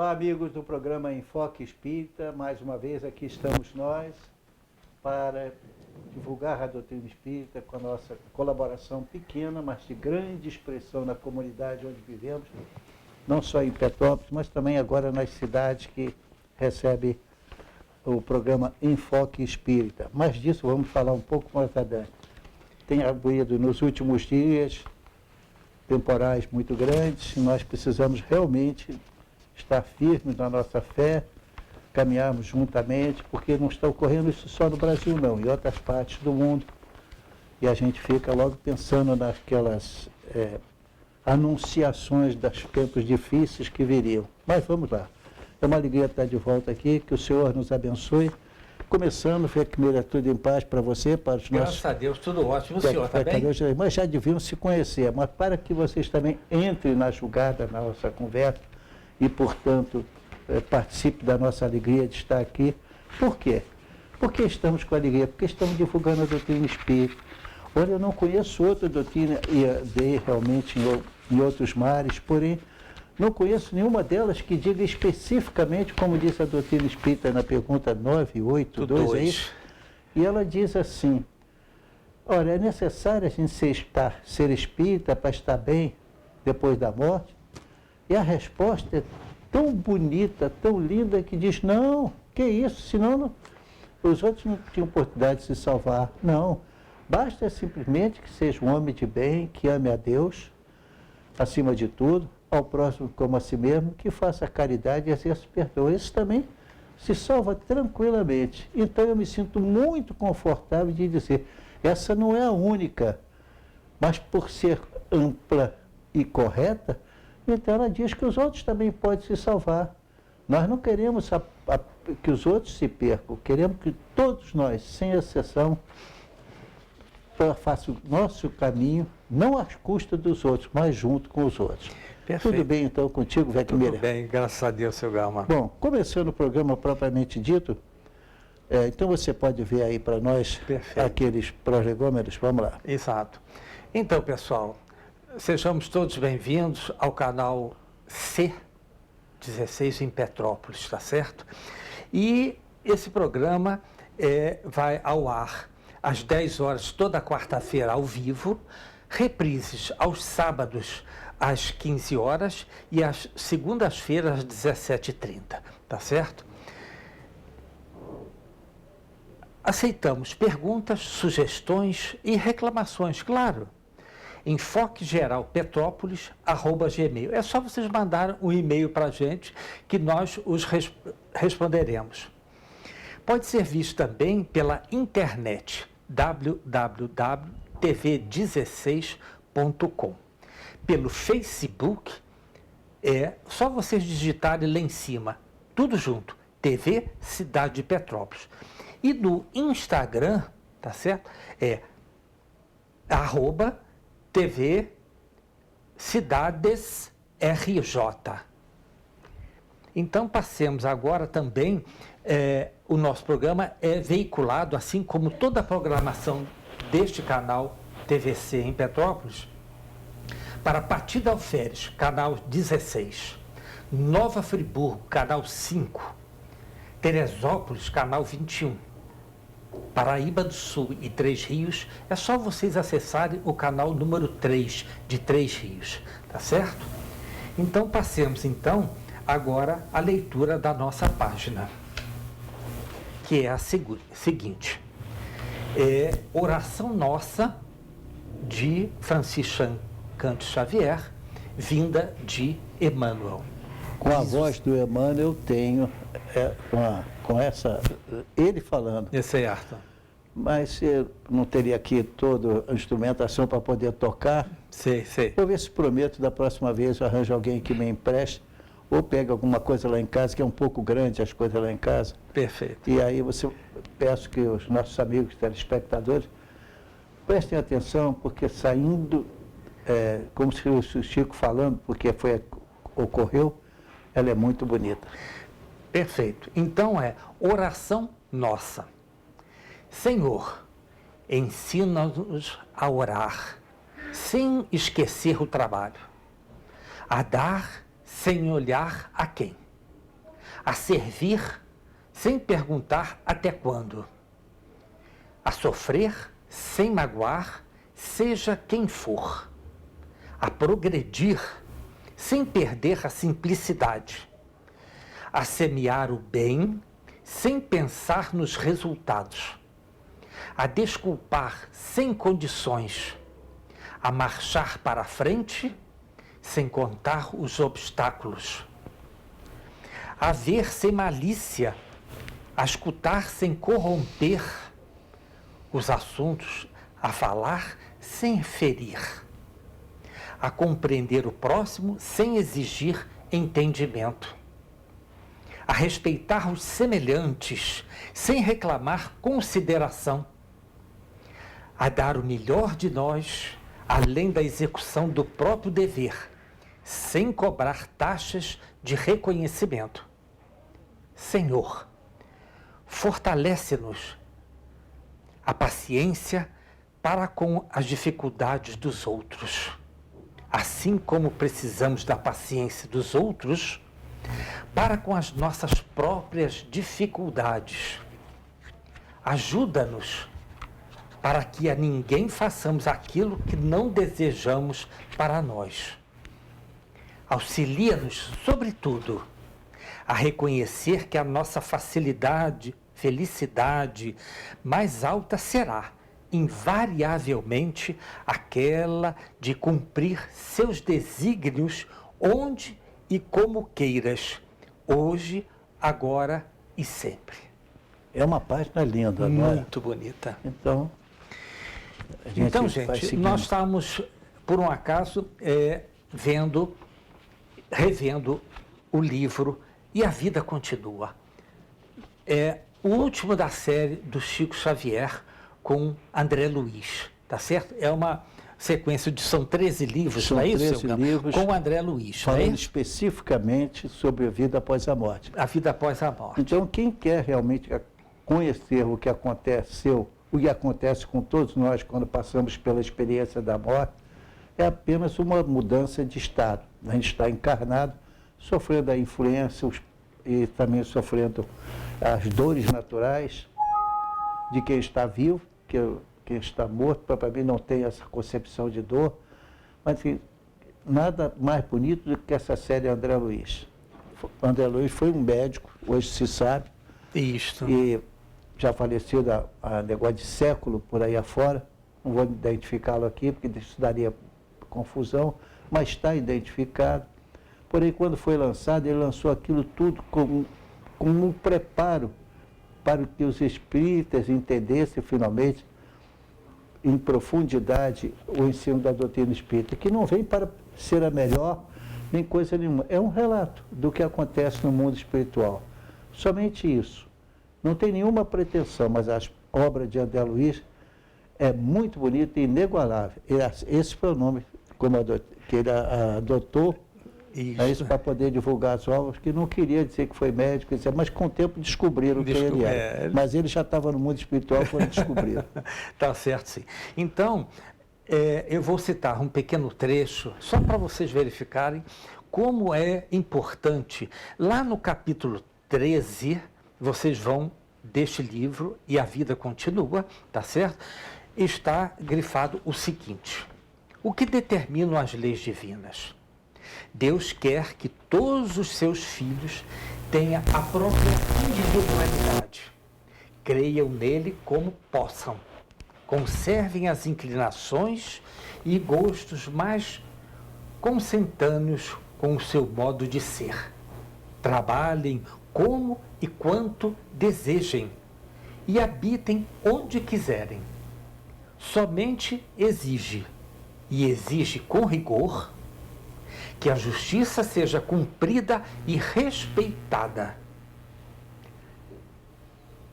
Olá, amigos do programa Enfoque Espírita. Mais uma vez aqui estamos nós para divulgar a doutrina espírita com a nossa colaboração pequena, mas de grande expressão na comunidade onde vivemos, não só em Petrópolis, mas também agora nas cidades que recebem o programa Enfoque Espírita. Mas disso vamos falar um pouco mais adiante. Tem havido nos últimos dias temporais muito grandes e nós precisamos realmente estar firmes na nossa fé, caminharmos juntamente, porque não está ocorrendo isso só no Brasil não, em outras partes do mundo. E a gente fica logo pensando naquelas anunciações dos tempos difíceis que viriam. Mas vamos lá. É uma alegria estar de volta aqui, que o Senhor nos abençoe. Começando, foi primeiro tudo em paz para você, para os nossos... Graças a Deus, tudo ótimo. O senhor está bem? Mas já deviam se conhecer, mas para que vocês também entrem na jogada, na nossa conversa, e, portanto, participe da nossa alegria de estar aqui. Por quê? Porque estamos com alegria, porque estamos divulgando a doutrina espírita. Olha, eu não conheço outra doutrina, e dei realmente em outros mares, porém, não conheço nenhuma delas que diga especificamente, como diz a doutrina espírita na pergunta 982, é isso? E ela diz assim, olha, é necessário a gente ser espírita para estar bem depois da morte? E a resposta é tão bonita, tão linda, que diz, não, que isso, senão os outros não tinham oportunidade de se salvar. Não, basta simplesmente que seja um homem de bem, que ame a Deus, acima de tudo, ao próximo como a si mesmo, que faça caridade e exerça perdão. Isso também se salva tranquilamente. Então eu me sinto muito confortável de dizer, essa não é a única, mas por ser ampla e correta, então ela diz que os outros também podem se salvar. Nós não queremos que os outros se percam, queremos que todos nós, sem exceção, façam o nosso caminho, não às custas dos outros, mas junto com os outros. Perfeito. Tudo bem, então, contigo, Vecmira? Tudo bem, graças a Deus, seu Galma. Bom, começando o programa propriamente dito, então você pode ver aí para nós aqueles prolegômeros, vamos lá. Exato. Então, pessoal, sejamos todos bem-vindos ao canal C16 em Petrópolis, tá certo? E esse programa vai ao ar às 10 horas, toda quarta-feira, ao vivo, reprises aos sábados, às 15 horas e às segundas-feiras, às 17h30, tá certo? Aceitamos perguntas, sugestões e reclamações, claro. enfoquegeralpetrópolis@gmail. É só vocês mandarem um e-mail para a gente que nós os responderemos. Pode ser visto também pela internet, www.tv16.com. Pelo Facebook, é só vocês digitarem lá em cima, tudo junto, TV Cidade de Petrópolis. E no Instagram, tá certo? É @TV Cidades RJ. Então, passemos agora também, o nosso programa é veiculado, assim como toda a programação deste canal TVC em Petrópolis, para Partida Alferes, canal 16, Nova Friburgo, canal 5, Teresópolis, canal 21, Paraíba do Sul e Três Rios, é só vocês acessarem o canal número 3 de Três Rios, tá certo? Então, passemos então agora a leitura da nossa página, que é a seguinte, Oração Nossa, de Francisco Cândido Xavier, vinda de Emmanuel. Com a voz do Emmanuel eu tenho, com essa, ele falando. Esse é Arthur. Mas eu não teria aqui toda a instrumentação para poder tocar. Sei. Vou ver se prometo da próxima vez eu arranjo alguém que me empreste, ou pega alguma coisa lá em casa, que é um pouco grande as coisas lá em casa. Perfeito. E aí peço que os nossos amigos telespectadores prestem atenção, porque saindo, como se o Chico falando, porque ocorreu, ela é muito bonita. Perfeito. Então oração nossa. Senhor, ensina-nos a orar, sem esquecer o trabalho, a dar sem olhar a quem, a servir sem perguntar até quando, a sofrer sem magoar, seja quem for, a progredir sem perder a simplicidade, a semear o bem sem pensar nos resultados, a desculpar sem condições, a marchar para a frente sem contar os obstáculos, a ver sem malícia, a escutar sem corromper os assuntos, a falar sem ferir, a compreender o próximo sem exigir entendimento, a respeitar os semelhantes sem reclamar consideração, a dar o melhor de nós além da execução do próprio dever, sem cobrar taxas de reconhecimento. Senhor, fortalece-nos a paciência para com as dificuldades dos outros. Assim como precisamos da paciência dos outros para com as nossas próprias dificuldades. Ajuda-nos para que a ninguém façamos aquilo que não desejamos para nós. Auxilia-nos, sobretudo, a reconhecer que a nossa felicidade mais alta será, invariavelmente, aquela de cumprir seus desígnios onde e como queiras, hoje, agora e sempre. É uma página linda, não é? Muito bonita. Então, gente, nós estamos, por um acaso, revendo o livro E a Vida Continua. É o último da série do Chico Xavier com André Luiz, tá certo? É uma sequência são 13 livros, são não é isso, 13 livros com André Luiz. Falando não é especificamente sobre a vida após a morte. A vida após a morte. Então, quem quer realmente conhecer o que aconteceu, o que acontece com todos nós quando passamos pela experiência da morte, é apenas uma mudança de estado. A gente está encarnado, sofrendo a influência e também sofrendo as dores naturais de quem está vivo, que quem está morto, para mim não tem essa concepção de dor, mas assim, nada mais bonito do que essa série André Luiz. André Luiz foi um médico, hoje se sabe, Isto. e já falecido há negócio de século por aí afora, não vou identificá-lo aqui, porque isso daria confusão, mas está identificado. Porém, quando foi lançado, ele lançou aquilo tudo como um preparo para que os espíritas entendessem finalmente, em profundidade, o ensino da doutrina espírita, que não vem para ser a melhor, nem coisa nenhuma. É um relato do que acontece no mundo espiritual. Somente isso. Não tem nenhuma pretensão, mas a obra de André Luiz é muito bonita e inigualável. Esse foi o nome que ele adotou, isso para poder divulgar as obras, que não queria dizer que foi médico, mas com o tempo descobriram quem ele era. Mas ele já estava no mundo espiritual quando descobriram. Tá certo, sim. Então, eu vou citar um pequeno trecho, só para vocês verificarem como é importante. Lá no capítulo 13, vocês vão deste livro, E a Vida Continua, tá certo? Está grifado o seguinte: o que determinam as leis divinas? Deus quer que todos os seus filhos tenham a própria individualidade. Creiam nele como possam. Conservem as inclinações e gostos mais consentâneos com o seu modo de ser. Trabalhem como e quanto desejem e habitem onde quiserem. Somente exige, e exige com rigor, que a justiça seja cumprida e respeitada.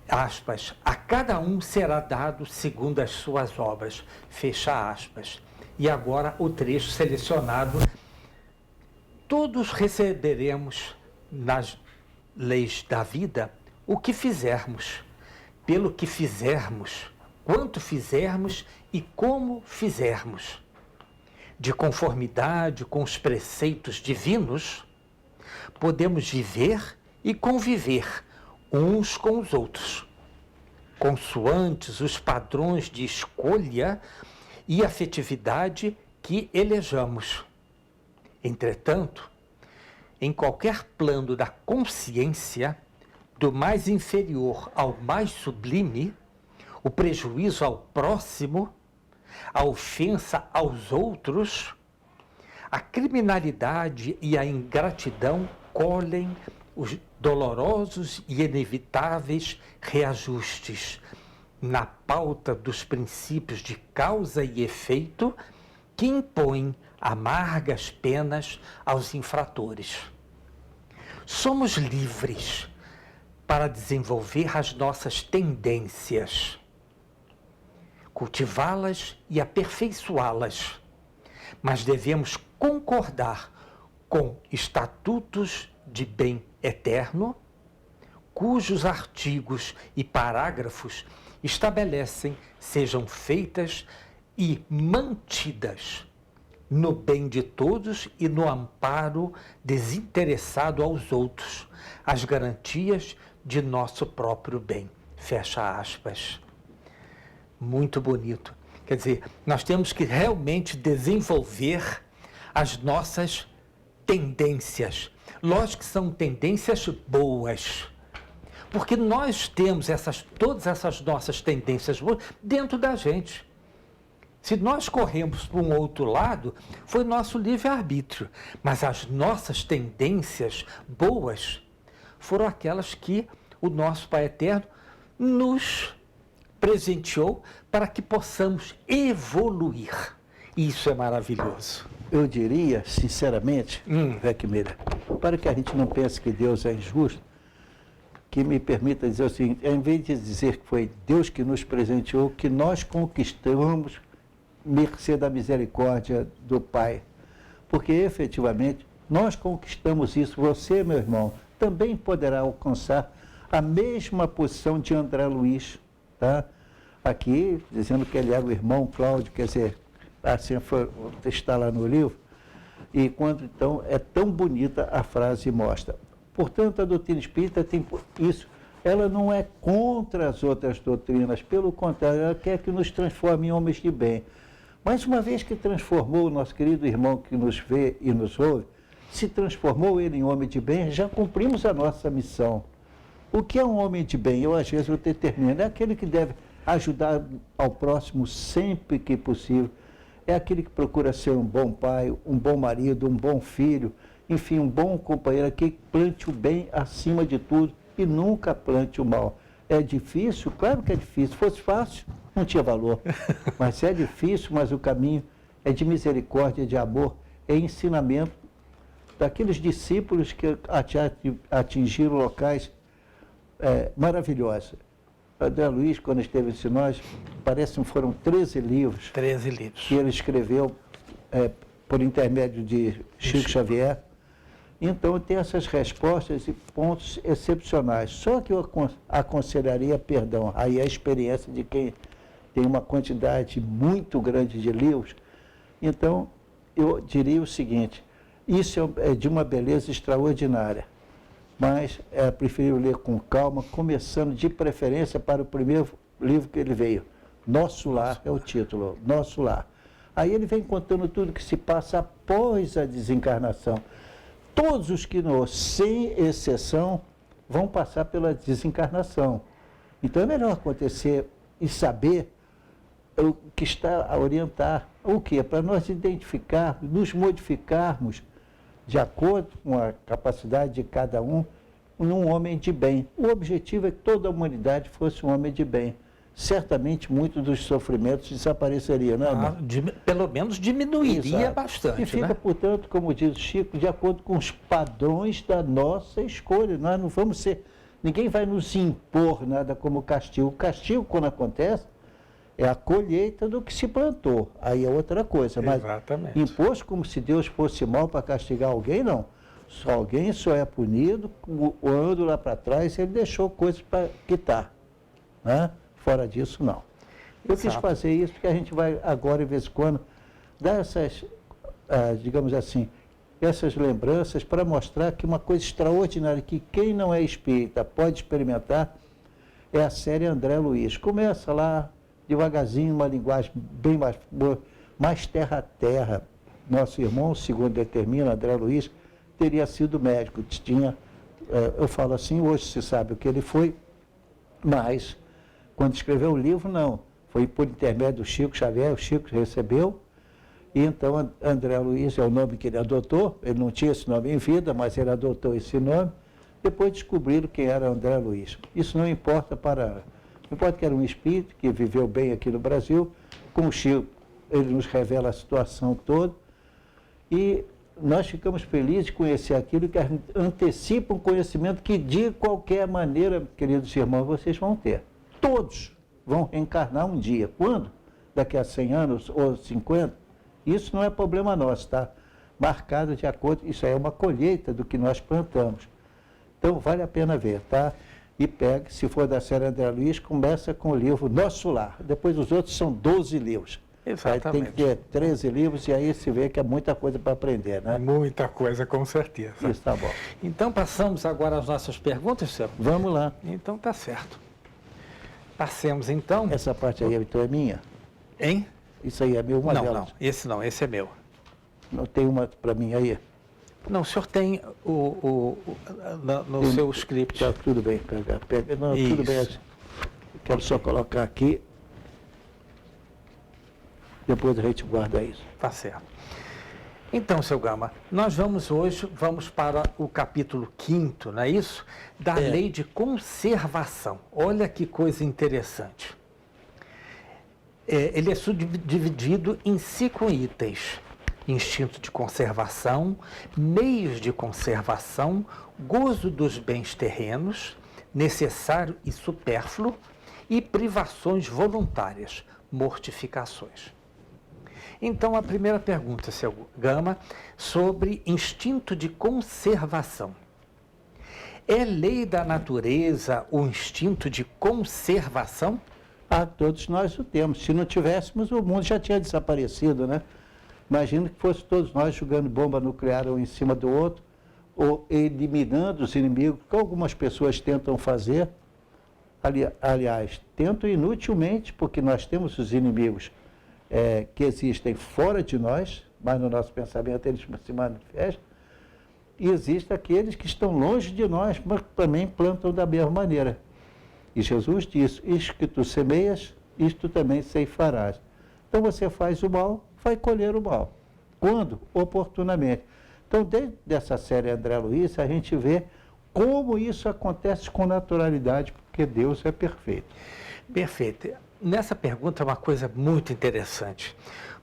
Aspas, a cada um será dado segundo as suas obras. Fecha aspas. E agora o trecho selecionado. Todos receberemos nas leis da vida o que fizermos, pelo que fizermos, quanto fizermos e como fizermos. De conformidade com os preceitos divinos, podemos viver e conviver uns com os outros, consoantes os padrões de escolha e afetividade que elejamos. Entretanto, em qualquer plano da consciência, do mais inferior ao mais sublime, o prejuízo ao próximo, a ofensa aos outros, a criminalidade e a ingratidão colhem os dolorosos e inevitáveis reajustes na pauta dos princípios de causa e efeito que impõem amargas penas aos infratores. Somos livres para desenvolver as nossas tendências, cultivá-las e aperfeiçoá-las, mas devemos concordar com estatutos de bem eterno, cujos artigos e parágrafos estabelecem sejam feitas e mantidas no bem de todos e no amparo desinteressado aos outros, as garantias de nosso próprio bem. Fecha aspas. Muito bonito. Quer dizer, nós temos que realmente desenvolver as nossas tendências. Lógico que são tendências boas, porque nós temos todas essas nossas tendências boas dentro da gente. Se nós corremos para um outro lado, foi nosso livre-arbítrio, mas as nossas tendências boas foram aquelas que o nosso Pai Eterno nos presenteou para que possamos evoluir. Isso é maravilhoso. Eu diria, sinceramente, Vecmira, para que a gente não pense que Deus é injusto, que me permita dizer o seguinte: em vez de dizer que foi Deus que nos presenteou, que nós conquistamos mercê da misericórdia do Pai. Porque, efetivamente, nós conquistamos isso. Você, meu irmão, também poderá alcançar a mesma posição de André Luiz, tá? Aqui, dizendo que ele era o irmão Cláudio, quer dizer, assim está lá no livro, e quando então é tão bonita a frase mostra. Portanto, a doutrina espírita tem isso, ela não é contra as outras doutrinas, pelo contrário, ela quer que nos transforme em homens de bem. Mas uma vez que transformou o nosso querido irmão que nos vê e nos ouve, se transformou ele em homem de bem, já cumprimos a nossa missão. O que é um homem de bem? Eu às vezes eu determino, é aquele que deve ajudar ao próximo sempre que possível, é aquele que procura ser um bom pai, um bom marido, um bom filho, enfim, um bom companheiro, que plante o bem acima de tudo e nunca plante o mal. É difícil? Claro que é difícil. Se fosse fácil, não tinha valor. Mas é difícil, mas o caminho é de misericórdia, de amor, é ensinamento daqueles discípulos que atingiram locais maravilhosos. André Luiz, quando esteve entre nós, parece que foram 13 livros. 13 livros. Que ele escreveu por intermédio de Chico Xavier. Então, tem essas respostas e pontos excepcionais. Só que eu aconselharia, perdão, aí a experiência de quem tem uma quantidade muito grande de livros. Então, eu diria o seguinte: isso é de uma beleza extraordinária, mas é preferível ler com calma, começando de preferência para o primeiro livro que ele veio. Nosso Lar é o título, Nosso Lar. Aí ele vem contando tudo que se passa após a desencarnação. Todos os que, sem exceção, vão passar pela desencarnação. Então é melhor acontecer e saber o que está a orientar. O quê? Para nós identificarmos, nos modificarmos de acordo com a capacidade de cada um, num homem de bem. O objetivo é que toda a humanidade fosse um homem de bem. Certamente muitos dos sofrimentos desapareceriam, não é? Pelo menos diminuiria Exato. bastante. E fica, né? portanto, como diz o Chico, de acordo com os padrões da nossa escolha. Nós não vamos ser... Ninguém vai nos impor nada como castigo. O castigo, quando acontece, é a colheita do que se plantou. Aí é outra coisa. Mas exatamente. Imposto como se Deus fosse mal para castigar alguém, não. Alguém só é punido quando lá para trás ele deixou coisas para quitar, né? Fora disso, não. Eu quis fazer isso porque a gente vai agora, de vez em quando, dar essas, digamos assim, essas lembranças para mostrar que uma coisa extraordinária que quem não é espírita pode experimentar é a série André Luiz. Começa lá devagarzinho, uma linguagem bem mais terra a terra. Nosso irmão, segundo determina, André Luiz, teria sido médico. Eu falo assim, hoje se sabe o que ele foi, mas quando escreveu o livro, não. Foi por intermédio do Chico Xavier, o Chico recebeu, e então André Luiz é o nome que ele adotou, ele não tinha esse nome em vida, mas ele adotou esse nome, depois descobriram quem era André Luiz. Isso não importa não importa que era um espírito que viveu bem aqui no Brasil, com o Chico ele nos revela a situação toda, e nós ficamos felizes de conhecer aquilo que antecipa um conhecimento que, de qualquer maneira, queridos irmãos, vocês vão ter. Todos vão reencarnar um dia. Quando? Daqui a 100 anos ou 50? Isso não é problema nosso, tá? Marcado de acordo, isso aí é uma colheita do que nós plantamos. Então, vale a pena ver, tá? E pegue, se for da série André Luiz, começa com o livro Nosso Lar. Depois os outros são 12 livros. Exatamente. Aí tem que ter 13 livros e aí se vê que é muita coisa para aprender, né? Muita coisa, com certeza. Isso tá bom. Então, passamos agora às nossas perguntas, senhor? Vamos lá. Então, tá certo. Passemos, então... Essa parte aí então é minha? Hein? Isso aí é meu, uma não, delas. não, esse é meu. Não tem uma para mim aí? Não, o senhor tem no seu script. Tá, tudo bem, pega. Não, Isso. tudo bem. Quero só colocar aqui. Depois a gente guarda isso. Tá certo. Então, seu Gama, nós hoje vamos para o capítulo 5º, não é isso? Da lei de conservação. Olha que coisa interessante. Ele é subdividido em 5 itens: instinto de conservação, meios de conservação, gozo dos bens terrenos, necessário e supérfluo, e privações voluntárias, mortificações. Então, a primeira pergunta, seu Gama, sobre instinto de conservação. É lei da natureza o instinto de conservação? Todos nós o temos. Se não tivéssemos, o mundo já tinha desaparecido, né? Imagina que fosse todos nós jogando bomba nuclear um em cima do outro, ou eliminando os inimigos, que algumas pessoas tentam fazer. Aliás, tentam inutilmente, porque nós temos os inimigos que existem fora de nós, mas no nosso pensamento eles se manifestam, e existem aqueles que estão longe de nós, mas também plantam da mesma maneira. E Jesus disse: isto que tu semeias, isto também ceifarás. Então você faz o mal, vai colher o mal. Quando? Oportunamente. Então, desde essa série André Luiz, a gente vê como isso acontece com naturalidade, porque Deus é perfeito. Perfeito. Nessa pergunta é uma coisa muito interessante,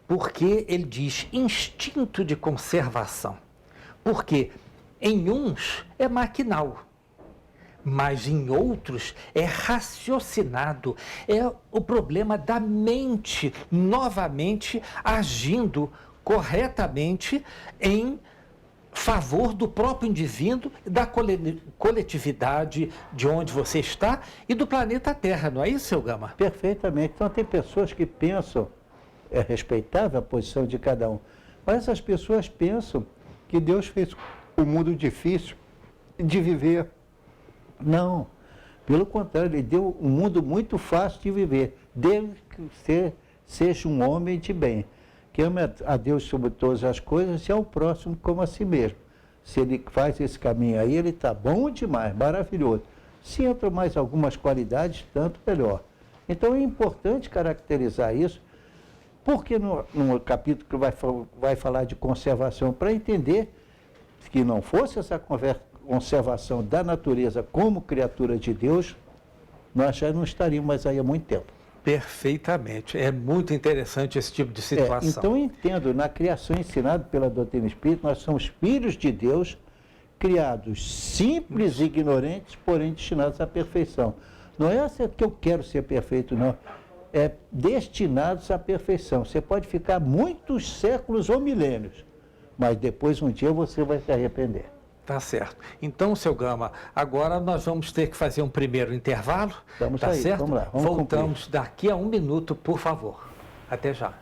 porque ele diz instinto de conservação. Porque em uns é maquinal, mas em outros é raciocinado. É o problema da mente novamente agindo corretamente em favor do próprio indivíduo, da coletividade de onde você está e do planeta Terra, não é isso, seu Gama? Perfeitamente. Então, tem pessoas que pensam, é respeitável a posição de cada um, mas essas pessoas pensam que Deus fez o mundo difícil de viver. Não, pelo contrário, ele deu um mundo muito fácil de viver, desde que seja um homem de bem, que ama a Deus sobre todas as coisas e ao próximo como a si mesmo. Se ele faz esse caminho aí, ele está bom demais, maravilhoso. Se entram mais algumas qualidades, tanto melhor. Então é importante caracterizar isso, porque no capítulo que vai falar de conservação, para entender que não fosse essa conservação da natureza como criatura de Deus, nós já não estaríamos mais aí há muito tempo. Perfeitamente. É muito interessante esse tipo de situação. Então, eu entendo, na criação ensinada pela doutrina espírita, nós somos filhos de Deus, criados simples e ignorantes, porém destinados à perfeição. Não é que eu quero ser perfeito, não. É destinados à perfeição. Você pode ficar muitos séculos ou milênios, mas depois um dia você vai se arrepender. Tá certo. Então, seu Gama, agora nós vamos ter que fazer um primeiro intervalo. Vamos tá aí, certo? vamos lá. Vamos Voltamos daqui a 1 minuto, por favor. Até já.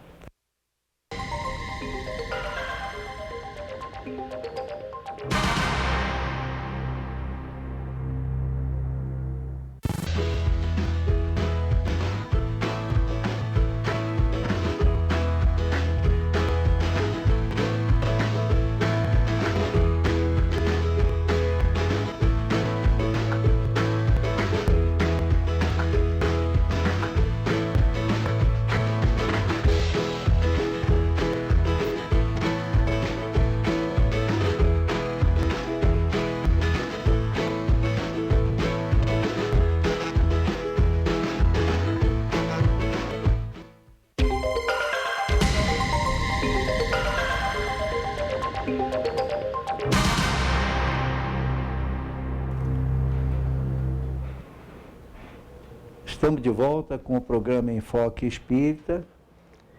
Estamos de volta com o programa Enfoque Espírita,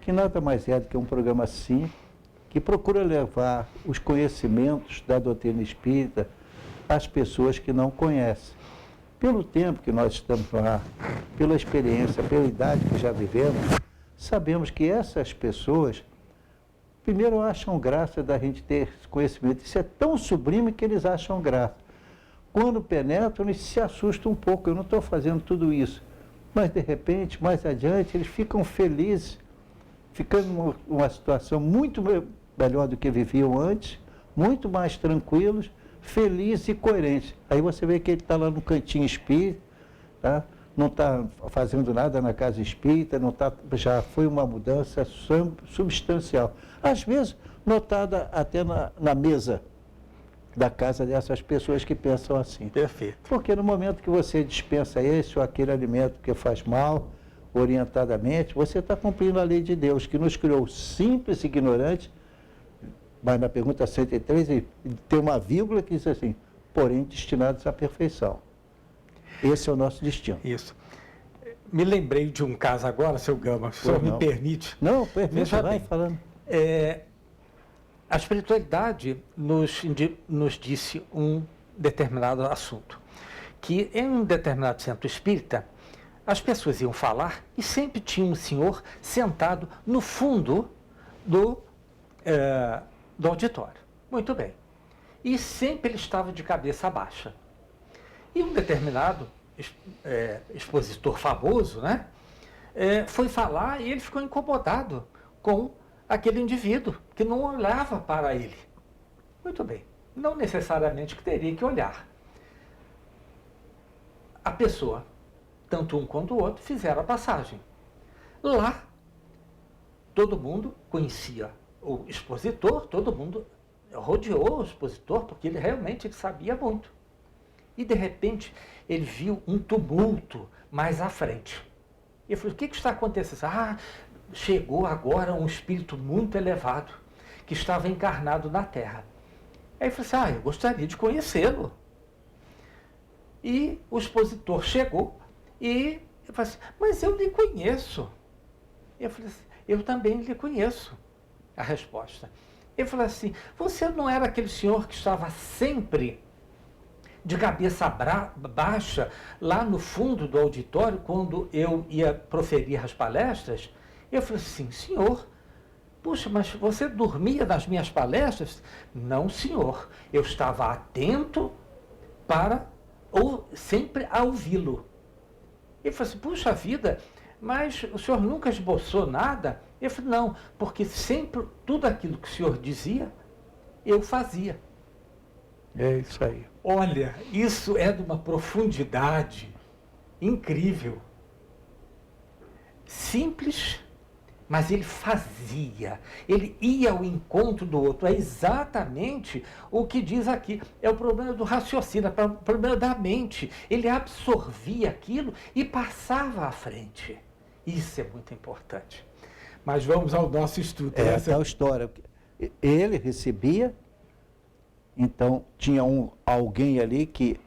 que nada mais é do que um programa simples, que procura levar os conhecimentos da doutrina espírita às pessoas que não conhecem. Pelo tempo que nós estamos lá, pela experiência, pela idade que já vivemos, sabemos que essas pessoas, primeiro, acham graça da gente ter esse conhecimento. Isso é tão sublime que eles acham graça. Quando penetram, eles se assustam um pouco. Eu não estou fazendo tudo isso. Mas, de repente, mais adiante, eles ficam felizes, ficando numa situação muito melhor do que viviam antes, muito mais tranquilos, felizes e coerentes. Aí você vê que ele está lá no cantinho espírita, tá? Não está fazendo nada na casa espírita, não tá, já foi uma mudança substancial. Às vezes, notada até na mesa da casa dessas pessoas que pensam assim. Perfeito. Porque no momento que você dispensa esse ou aquele alimento que faz mal, orientadamente, você está cumprindo a lei de Deus, que nos criou simples e ignorantes, mas na pergunta 103 tem uma vírgula que diz assim, porém destinados à perfeição. Esse é o nosso destino. Isso. Me lembrei de um caso agora, seu Gama, se o senhor me permite. Não, permite, vai falando. A espiritualidade nos disse um determinado assunto, que em um determinado centro espírita, as pessoas iam falar e sempre tinha um senhor sentado no fundo do auditório. Muito bem. E sempre ele estava de cabeça baixa. E um determinado expositor famoso, né, foi falar e ele ficou incomodado com aquele indivíduo que não olhava para ele. Muito bem. Não necessariamente que teria que olhar. A pessoa, tanto um quanto o outro, fizeram a passagem. Lá, todo mundo conhecia o expositor, todo mundo rodeou o expositor, porque ele realmente sabia muito. E, de repente, ele viu um tumulto mais à frente. E ele falou, o que está acontecendo? Chegou agora um espírito muito elevado, que estava encarnado na Terra. Aí ele falou assim, eu gostaria de conhecê-lo. E o expositor chegou e eu falei assim, mas eu lhe conheço. Eu falei assim, eu também lhe conheço. A resposta. Ele falou assim, você não era aquele senhor que estava sempre de cabeça baixa lá no fundo do auditório quando eu ia proferir as palestras? Eu falei assim, senhor, puxa, mas você dormia nas minhas palestras? Não, senhor, eu estava atento para sempre a ouvi-lo. Ele falou assim, puxa vida, mas o senhor nunca esboçou nada? Eu falei, não, porque sempre tudo aquilo que o senhor dizia, eu fazia. É isso aí. Olha, isso é de uma profundidade incrível. Simples, mas ele fazia, ele ia ao encontro do outro. É exatamente o que diz aqui. É o problema do raciocínio, é o problema da mente. Ele absorvia aquilo e passava à frente. Isso é muito importante. Mas vamos ao nosso estudo. É tal história. Ele recebia, então tinha alguém ali que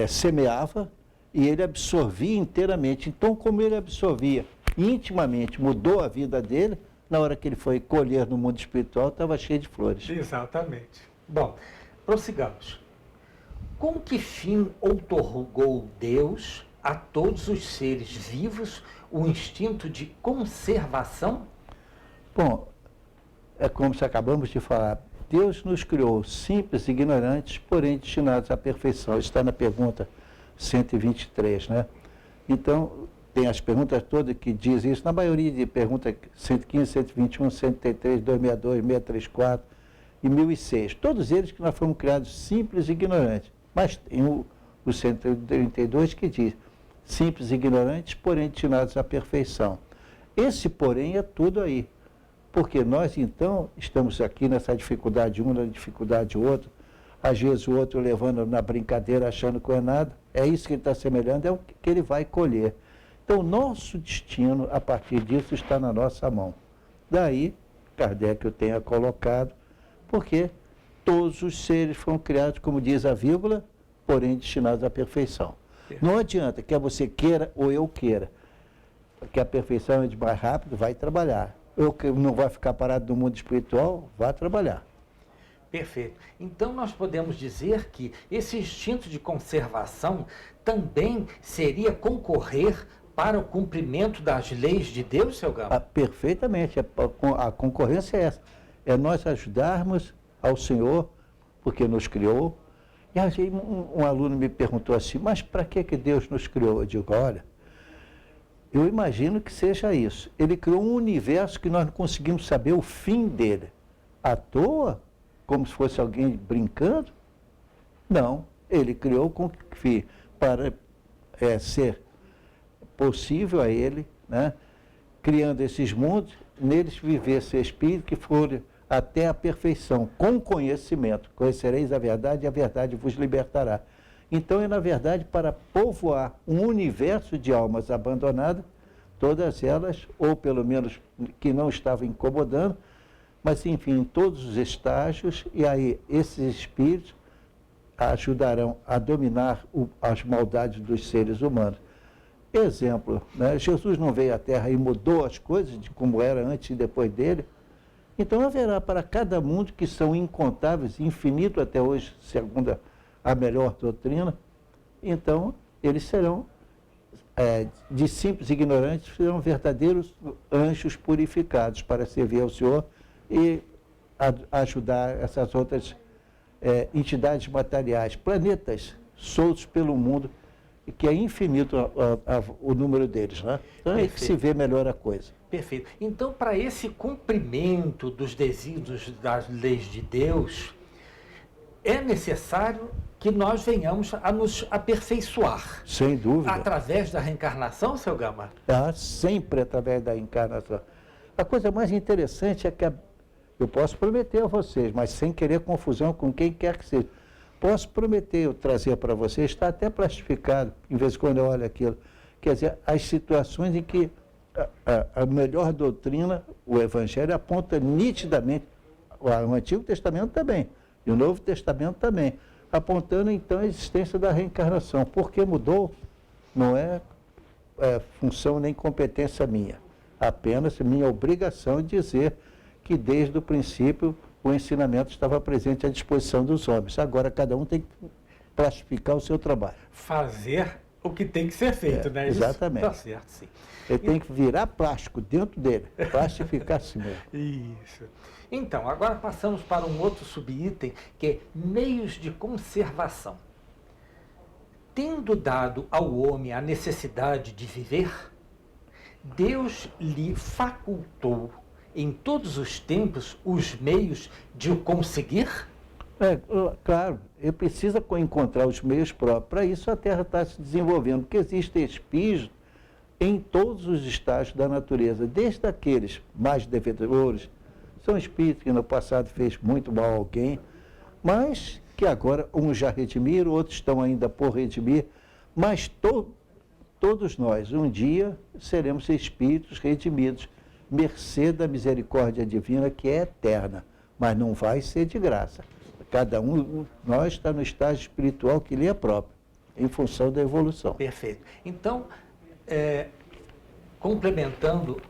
semeava e ele absorvia inteiramente. Então, como ele absorvia intimamente, mudou a vida dele, na hora que ele foi colher no mundo espiritual, estava cheio de flores. Exatamente. Bom, prossigamos. Com que fim outorgou Deus a todos os seres vivos o instinto de conservação? Bom, é como se acabamos de falar. Deus nos criou simples e ignorantes, porém destinados à perfeição. Está na pergunta 123, né? Então, tem as perguntas todas que dizem isso, na maioria de perguntas 115, 121, 133, 262, 634 e 1006. Todos eles que nós fomos criados simples e ignorantes. Mas tem o 132 que diz, simples e ignorantes, porém destinados à perfeição. Esse porém é tudo aí. Porque nós, então, estamos aqui nessa dificuldade um, na dificuldade outro, às vezes o outro levando na brincadeira, achando que não é nada. É isso que ele está semelhando, é o que ele vai colher. Então, o nosso destino, a partir disso, está na nossa mão. Daí, Kardec o tenha colocado, porque todos os seres foram criados, como diz a vírgula, porém destinados à perfeição. Não adianta, quer você queira ou eu queira. Que a perfeição é de mais rápido, vai trabalhar. Eu que não vai ficar parado no mundo espiritual, vai trabalhar. Perfeito. Então, nós podemos dizer que esse instinto de conservação também seria concorrer para o cumprimento das leis de Deus, seu Gama? Perfeitamente. A concorrência é essa. É nós ajudarmos ao Senhor, porque nos criou. E aí um aluno me perguntou assim, mas para que Deus nos criou? Eu digo, olha, eu imagino que seja isso. Ele criou um universo que nós não conseguimos saber o fim dele. À toa? Como se fosse alguém brincando? Não, ele criou com que para ser possível a ele, né, criando esses mundos, neles vivesse espírito que for até a perfeição, com conhecimento. Conhecereis a verdade e a verdade vos libertará. Então é, na verdade, para povoar um universo de almas abandonadas, todas elas, ou pelo menos que não estavam incomodando, mas, enfim, em todos os estágios, e aí esses espíritos ajudarão a dominar as maldades dos seres humanos. Exemplo, né? Jesus não veio à Terra e mudou as coisas de como era antes e depois dele. Então haverá para cada mundo, que são incontáveis, infinito até hoje, segundo a melhor doutrina, então eles serão, de simples ignorantes, serão verdadeiros anjos purificados para servir ao Senhor e ajudar essas outras entidades materiais, planetas soltos pelo mundo, que é infinito o número deles, né? Então é que se vê melhor a coisa. Perfeito. Então, para esse cumprimento dos desígnios das leis de Deus, é necessário que nós venhamos a nos aperfeiçoar. Sem dúvida. Através da reencarnação, seu Gama? Sempre através da encarnação. A coisa mais interessante é que eu posso prometer a vocês, mas sem querer confusão com quem quer que seja. Posso prometer, eu trazer para vocês, está até plastificado, em vez de quando eu olho aquilo. Quer dizer, as situações em que a melhor doutrina, o Evangelho, aponta nitidamente, o Antigo Testamento também, e o Novo Testamento também, apontando então a existência da reencarnação. Porque mudou, não é função nem competência minha, apenas minha obrigação de dizer que desde o princípio o ensinamento estava presente à disposição dos homens. Agora cada um tem que plastificar o seu trabalho. Fazer o que tem que ser feito, né? Exatamente. Está certo, sim. Ele tem que virar plástico dentro dele, plastificar assim mesmo. Isso. Então, agora passamos para um outro subitem, que é meios de conservação. Tendo dado ao homem a necessidade de viver, Deus lhe facultou em todos os tempos os meios de o conseguir? Claro, ele precisa encontrar os meios próprios. Para isso a Terra está se desenvolvendo, porque existem espíritos em todos os estágios da natureza, desde aqueles mais devedores, são espíritos que no passado fez muito mal a alguém, mas que agora uns já redimiram, outros estão ainda por redimir, mas todos nós, um dia, seremos espíritos redimidos, mercê da misericórdia divina, que é eterna, mas não vai ser de graça. Cada um, nós está no estágio espiritual que lhe é próprio, em função da evolução. Perfeito. Então, complementando,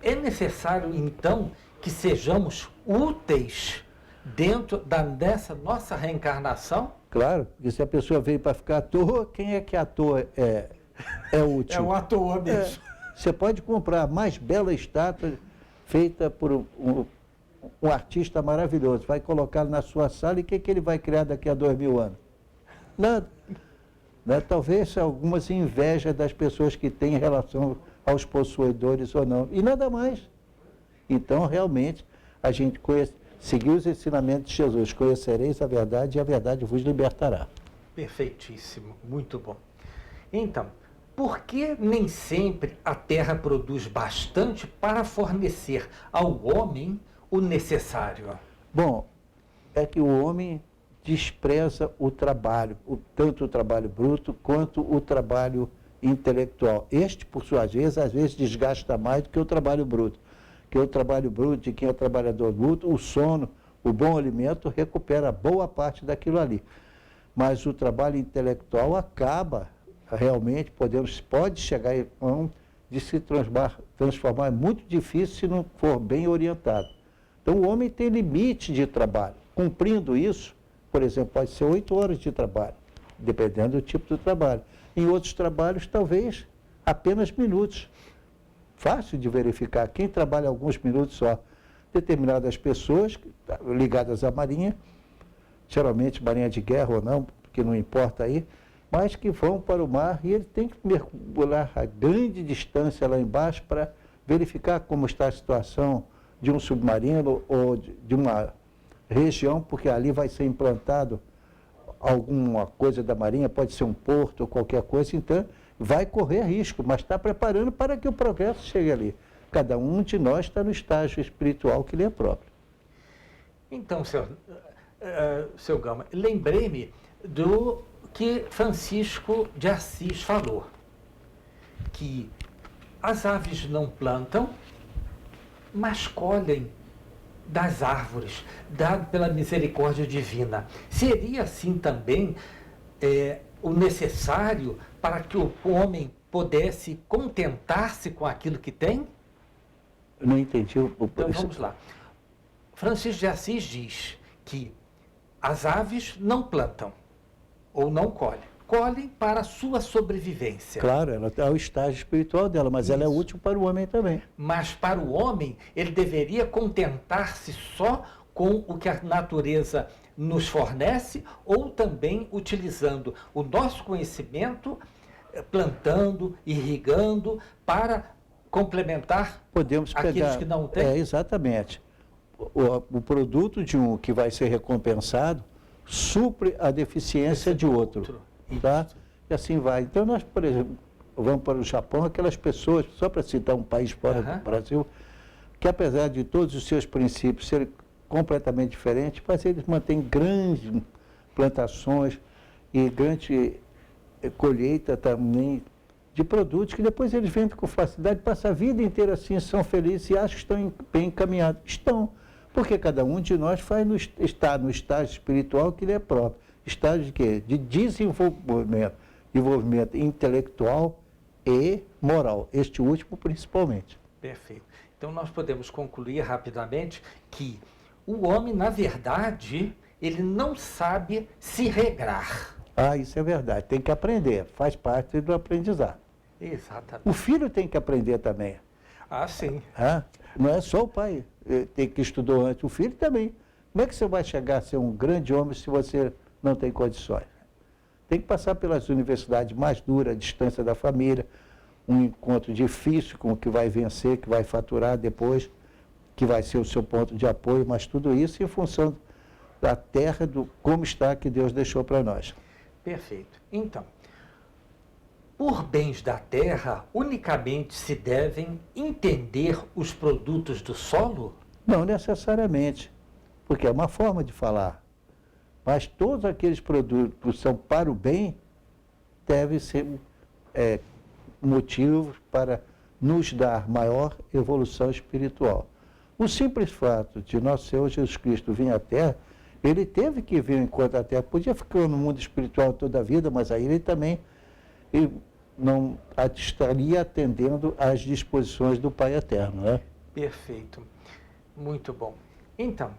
é necessário, então, que sejamos úteis dentro dessa nossa reencarnação? Claro, porque se a pessoa veio para ficar à toa, quem é que à toa é útil? É um à toa mesmo. Você pode comprar a mais bela estátua feita por um artista maravilhoso, vai colocá-lo na sua sala e o que ele vai criar daqui a 2000 anos? Nada. Talvez algumas invejas das pessoas que têm em relação aos possuidores ou não, e nada mais. Então, realmente, a gente seguir os ensinamentos de Jesus, conhecereis a verdade e a verdade vos libertará. Perfeitíssimo, muito bom. Então, por que nem sempre a Terra produz bastante para fornecer ao homem o necessário? Bom, é que o homem despreza o trabalho, tanto o trabalho bruto quanto o trabalho intelectual. Este, por sua vez, às vezes desgasta mais do que o trabalho bruto. Que o trabalho bruto de quem é trabalhador bruto, o sono, o bom alimento, recupera boa parte daquilo ali. mas o trabalho intelectual acaba realmente, pode chegar em mão de se transformar. É muito difícil se não for bem orientado. Então, o homem tem limite de trabalho. Cumprindo isso, por exemplo, pode ser 8 horas de trabalho, dependendo do tipo do trabalho. Em outros trabalhos, talvez apenas minutos. Fácil de verificar. Quem trabalha alguns minutos só. Determinadas pessoas ligadas à Marinha, geralmente Marinha de Guerra ou não, que não importa aí, mas que vão para o mar e ele tem que mergulhar a grande distância lá embaixo para verificar como está a situação de um submarino ou de uma região, porque ali vai ser implantado alguma coisa da Marinha, pode ser um porto ou qualquer coisa, então vai correr risco, mas está preparando para que o progresso chegue ali. Cada um de nós está no estágio espiritual que lhe é próprio. Então, seu Gama, lembrei-me do que Francisco de Assis falou, que as aves não plantam, mas colhem das árvores, dado pela misericórdia divina. Seria assim também o necessário para que o homem pudesse contentar-se com aquilo que tem? Eu não entendi. Então vamos lá. Francisco de Assis diz que as aves não plantam ou não colhem para a sua sobrevivência. Claro, ela é o estágio espiritual dela, mas ela é útil para o homem também. Mas para o homem, ele deveria contentar-se só com o que a natureza nos fornece ou também utilizando o nosso conhecimento, plantando, irrigando, para complementar aqueles que não têm? Exatamente. O produto de um que vai ser recompensado supre a deficiência de outro. Tá? E assim vai. Então, nós, por exemplo, vamos para o Japão, aquelas pessoas, só para citar um país fora do Brasil, que apesar de todos os seus princípios serem completamente diferentes, mas eles mantêm grandes plantações e grande colheita também de produtos que depois eles vendem com facilidade, passam a vida inteira assim, são felizes e acham que estão bem encaminhados. Estão, porque cada um de nós está no estágio espiritual que lhe é próprio. Estágio de quê? De desenvolvimento intelectual e moral. Este último principalmente. Perfeito. Então nós podemos concluir rapidamente que o homem, na verdade, ele não sabe se regrar. Ah, isso é verdade. Tem que aprender. Faz parte do aprendizado. Exatamente. O filho tem que aprender também. Ah, sim. Não é só o pai tem que estudou antes, o filho também. Como é que você vai chegar a ser um grande homem se você não tem condições? Tem que passar pelas universidades mais duras, a distância da família, um encontro difícil com o que vai vencer, que vai faturar depois, que vai ser o seu ponto de apoio, mas tudo isso em função da terra, do como está que Deus deixou para nós. Perfeito. Então, por bens da terra, unicamente se devem entender os produtos do solo? Não necessariamente, porque é uma forma de falar. Mas todos aqueles produtos que são para o bem devem ser motivos para nos dar maior evolução espiritual. O simples fato de nosso Senhor Jesus Cristo vir à Terra, ele teve que vir enquanto a Terra, podia ficar no mundo espiritual toda a vida, mas aí ele também não estaria atendendo às disposições do Pai Eterno, né? Perfeito. Muito bom. Então,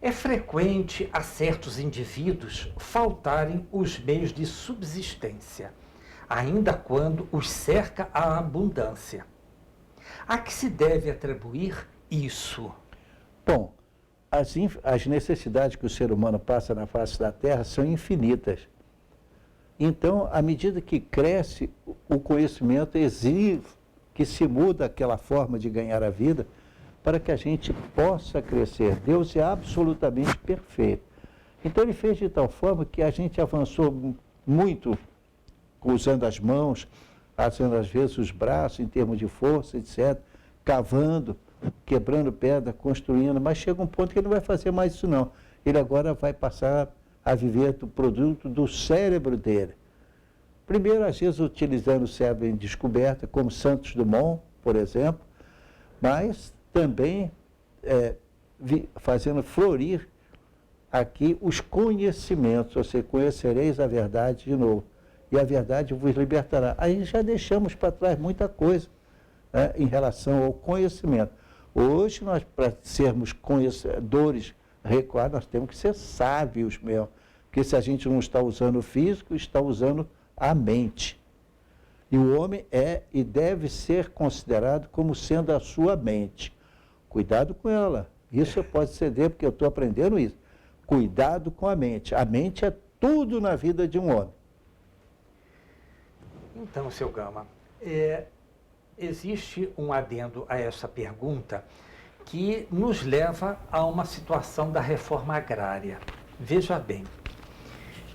é frequente a certos indivíduos faltarem os meios de subsistência, ainda quando os cerca a abundância. A que se deve atribuir isso? Bom, as necessidades que o ser humano passa na face da Terra são infinitas. Então, à medida que cresce, o conhecimento exige que se muda aquela forma de ganhar a vida para que a gente possa crescer. Deus é absolutamente perfeito. Então, ele fez de tal forma que a gente avançou muito usando as mãos, usando às vezes os braços em termos de força, etc., cavando, quebrando pedra, construindo, mas chega um ponto que ele não vai fazer mais isso não. Ele agora vai passar a viver do produto do cérebro dele. Primeiro, às vezes, utilizando o cérebro em descoberta, como Santos Dumont, por exemplo, mas também fazendo florir aqui os conhecimentos, ou seja, conhecereis a verdade de novo, e a verdade vos libertará. Aí já deixamos para trás muita coisa, né, em relação ao conhecimento. Hoje, nós, para sermos conhecedores recuados, nós temos que ser sábios mesmo, porque se a gente não está usando o físico, está usando a mente. E o homem é e deve ser considerado como sendo a sua mente. Cuidado com ela. Isso eu posso ceder, porque eu estou aprendendo isso. Cuidado com a mente. A mente é tudo na vida de um homem. Então, seu Gama, existe um adendo a essa pergunta que nos leva a uma situação da reforma agrária. Veja bem,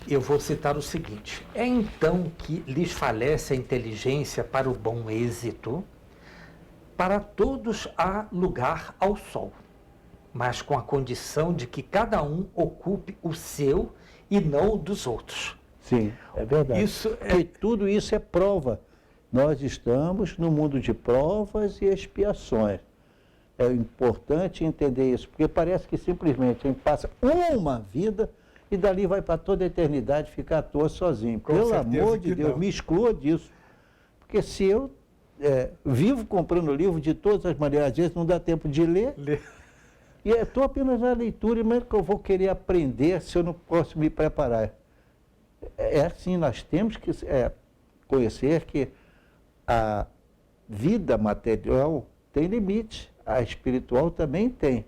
eu vou citar o seguinte: é então que lhes falece a inteligência para o bom êxito? Para todos há lugar ao sol, mas com a condição de que cada um ocupe o seu e não o dos outros. Sim, é verdade. E tudo isso é prova. Nós estamos no mundo de provas e expiações. É importante entender isso, porque parece que simplesmente a gente passa uma vida e dali vai para toda a eternidade ficar à toa sozinho. Pelo amor de Deus, me exclua disso. Porque se eu vivo comprando livro de todas as maneiras, às vezes não dá tempo de ler. E estou apenas na leitura, mas que eu vou querer aprender se eu não posso me preparar. É assim, nós temos que conhecer que a vida material tem limite, a espiritual também tem,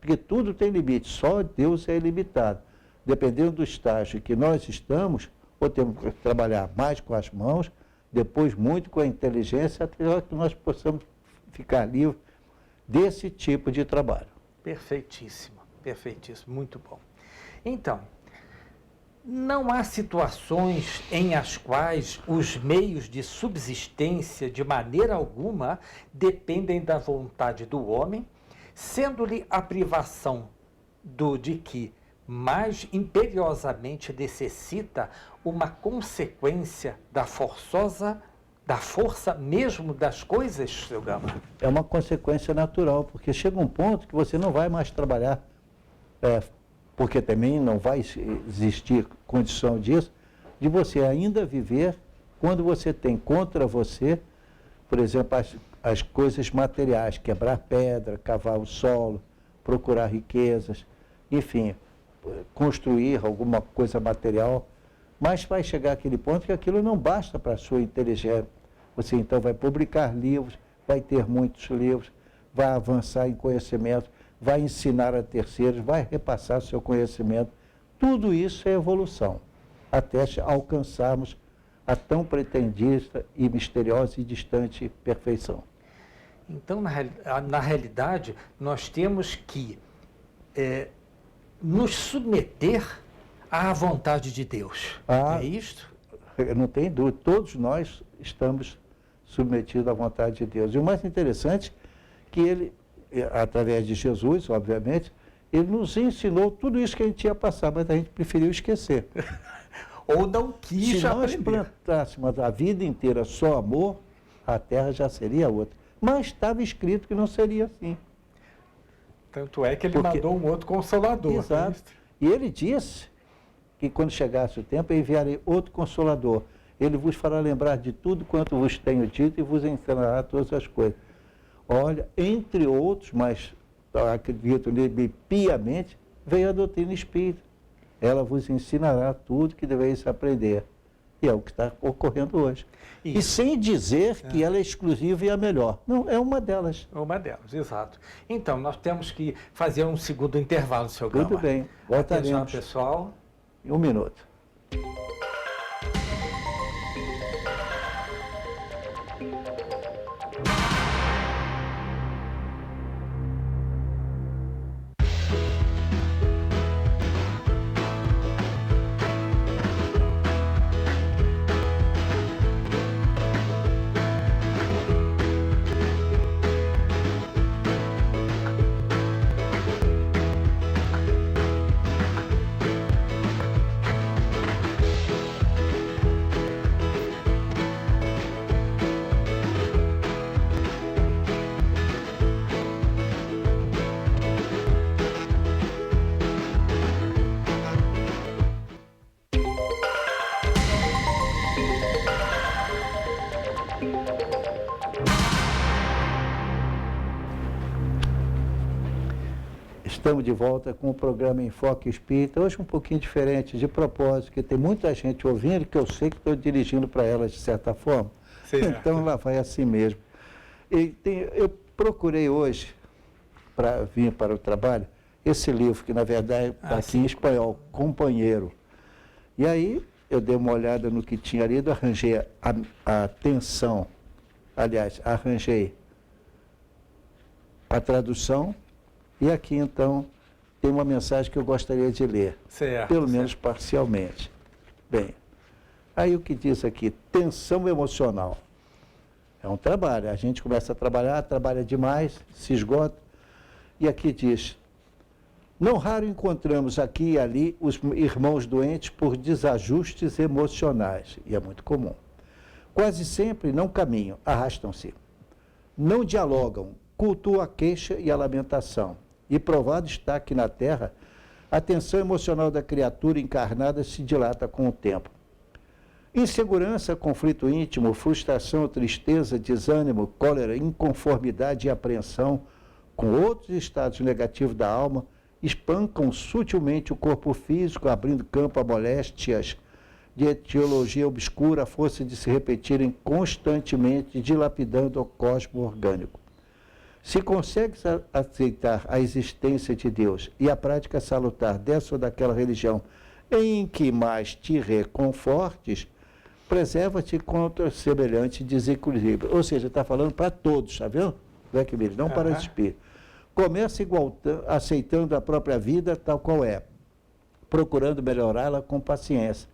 porque tudo tem limite, só Deus é ilimitado. Dependendo do estágio que nós estamos, ou temos que trabalhar mais com as mãos, depois muito com a inteligência, até que nós possamos ficar livres desse tipo de trabalho. Perfeitíssimo, perfeitíssimo, muito bom. Então, não há situações em as quais os meios de subsistência, de maneira alguma, dependem da vontade do homem, sendo-lhe a privação de que mais imperiosamente necessita uma consequência da força mesmo das coisas, seu Gama? É uma consequência natural, porque chega um ponto que você não vai mais trabalhar, porque também não vai existir condição disso, de você ainda viver quando você tem contra você, por exemplo, as coisas materiais, quebrar pedra, cavar o solo, procurar riquezas, enfim, construir alguma coisa material, mas vai chegar aquele ponto que aquilo não basta para a sua inteligência. Você então vai publicar livros, vai ter muitos livros, vai avançar em conhecimento, vai ensinar a terceiros, vai repassar seu conhecimento. Tudo isso é evolução, até alcançarmos a tão pretendida e misteriosa e distante perfeição. Então, na realidade, nós temos que nos submeter à vontade de Deus. É isto? Não tem dúvida, todos nós estamos submetidos à vontade de Deus. E o mais interessante é que ele, através de Jesus, obviamente, ele nos ensinou tudo isso que a gente ia passar, mas a gente preferiu esquecer. Ou não quis aprender. Se nós plantássemos a vida inteira só amor, a terra já seria outra. Mas estava escrito que não seria assim. Tanto é que ele mandou um outro consolador. Exato. E ele disse que quando chegasse o tempo, eu enviarei outro consolador. Ele vos fará lembrar de tudo quanto vos tenho dito e vos ensinará todas as coisas. Olha, entre outros, mas acredito nele piamente, veio a doutrina espírita. Ela vos ensinará tudo que deveis aprender. E é o que está ocorrendo hoje. Isso. E sem dizer que ela é exclusiva e a melhor. Não, é uma delas. Uma delas, exato. Então, nós temos que fazer um segundo intervalo, seu Gama. Tudo bem. Voltaremos. Atenção, pessoal. Em 1 minuto. Estamos de volta com o programa Enfoque Espírita, hoje um pouquinho diferente, de propósito, que tem muita gente ouvindo, que eu sei que estou dirigindo para elas de certa forma. Certo. Então lá vai assim mesmo. Eu procurei hoje, para vir para o trabalho, esse livro, que na verdade está aqui em espanhol, Companheiro. E aí eu dei uma olhada no que tinha lido, arranjei a atenção, aliás, arranjei a tradução, e aqui então tem uma mensagem que eu gostaria de ler, pelo menos parcialmente. Bem, aí o que diz aqui, tensão emocional. É um trabalho, a gente começa a trabalhar, trabalha demais, se esgota, e aqui diz, não raro encontramos aqui e ali os irmãos doentes por desajustes emocionais, e é muito comum. Quase sempre não caminham, arrastam-se. Não dialogam, cultuam a queixa e a lamentação. E provado está que na Terra, a tensão emocional da criatura encarnada se dilata com o tempo. Insegurança, conflito íntimo, frustração, tristeza, desânimo, cólera, inconformidade e apreensão, com outros estados negativos da alma, espancam sutilmente o corpo físico, abrindo campo a moléstias de etiologia obscura, a força de se repetirem constantemente, dilapidando o cosmo orgânico. Se consegues aceitar a existência de Deus e a prática salutar dessa ou daquela religião em que mais te reconfortes, preserva-te contra semelhante desequilíbrio. Ou seja, está falando para todos, está vendo? Não para os espíritos. Começa aceitando a própria vida tal qual é, procurando melhorá-la com paciência.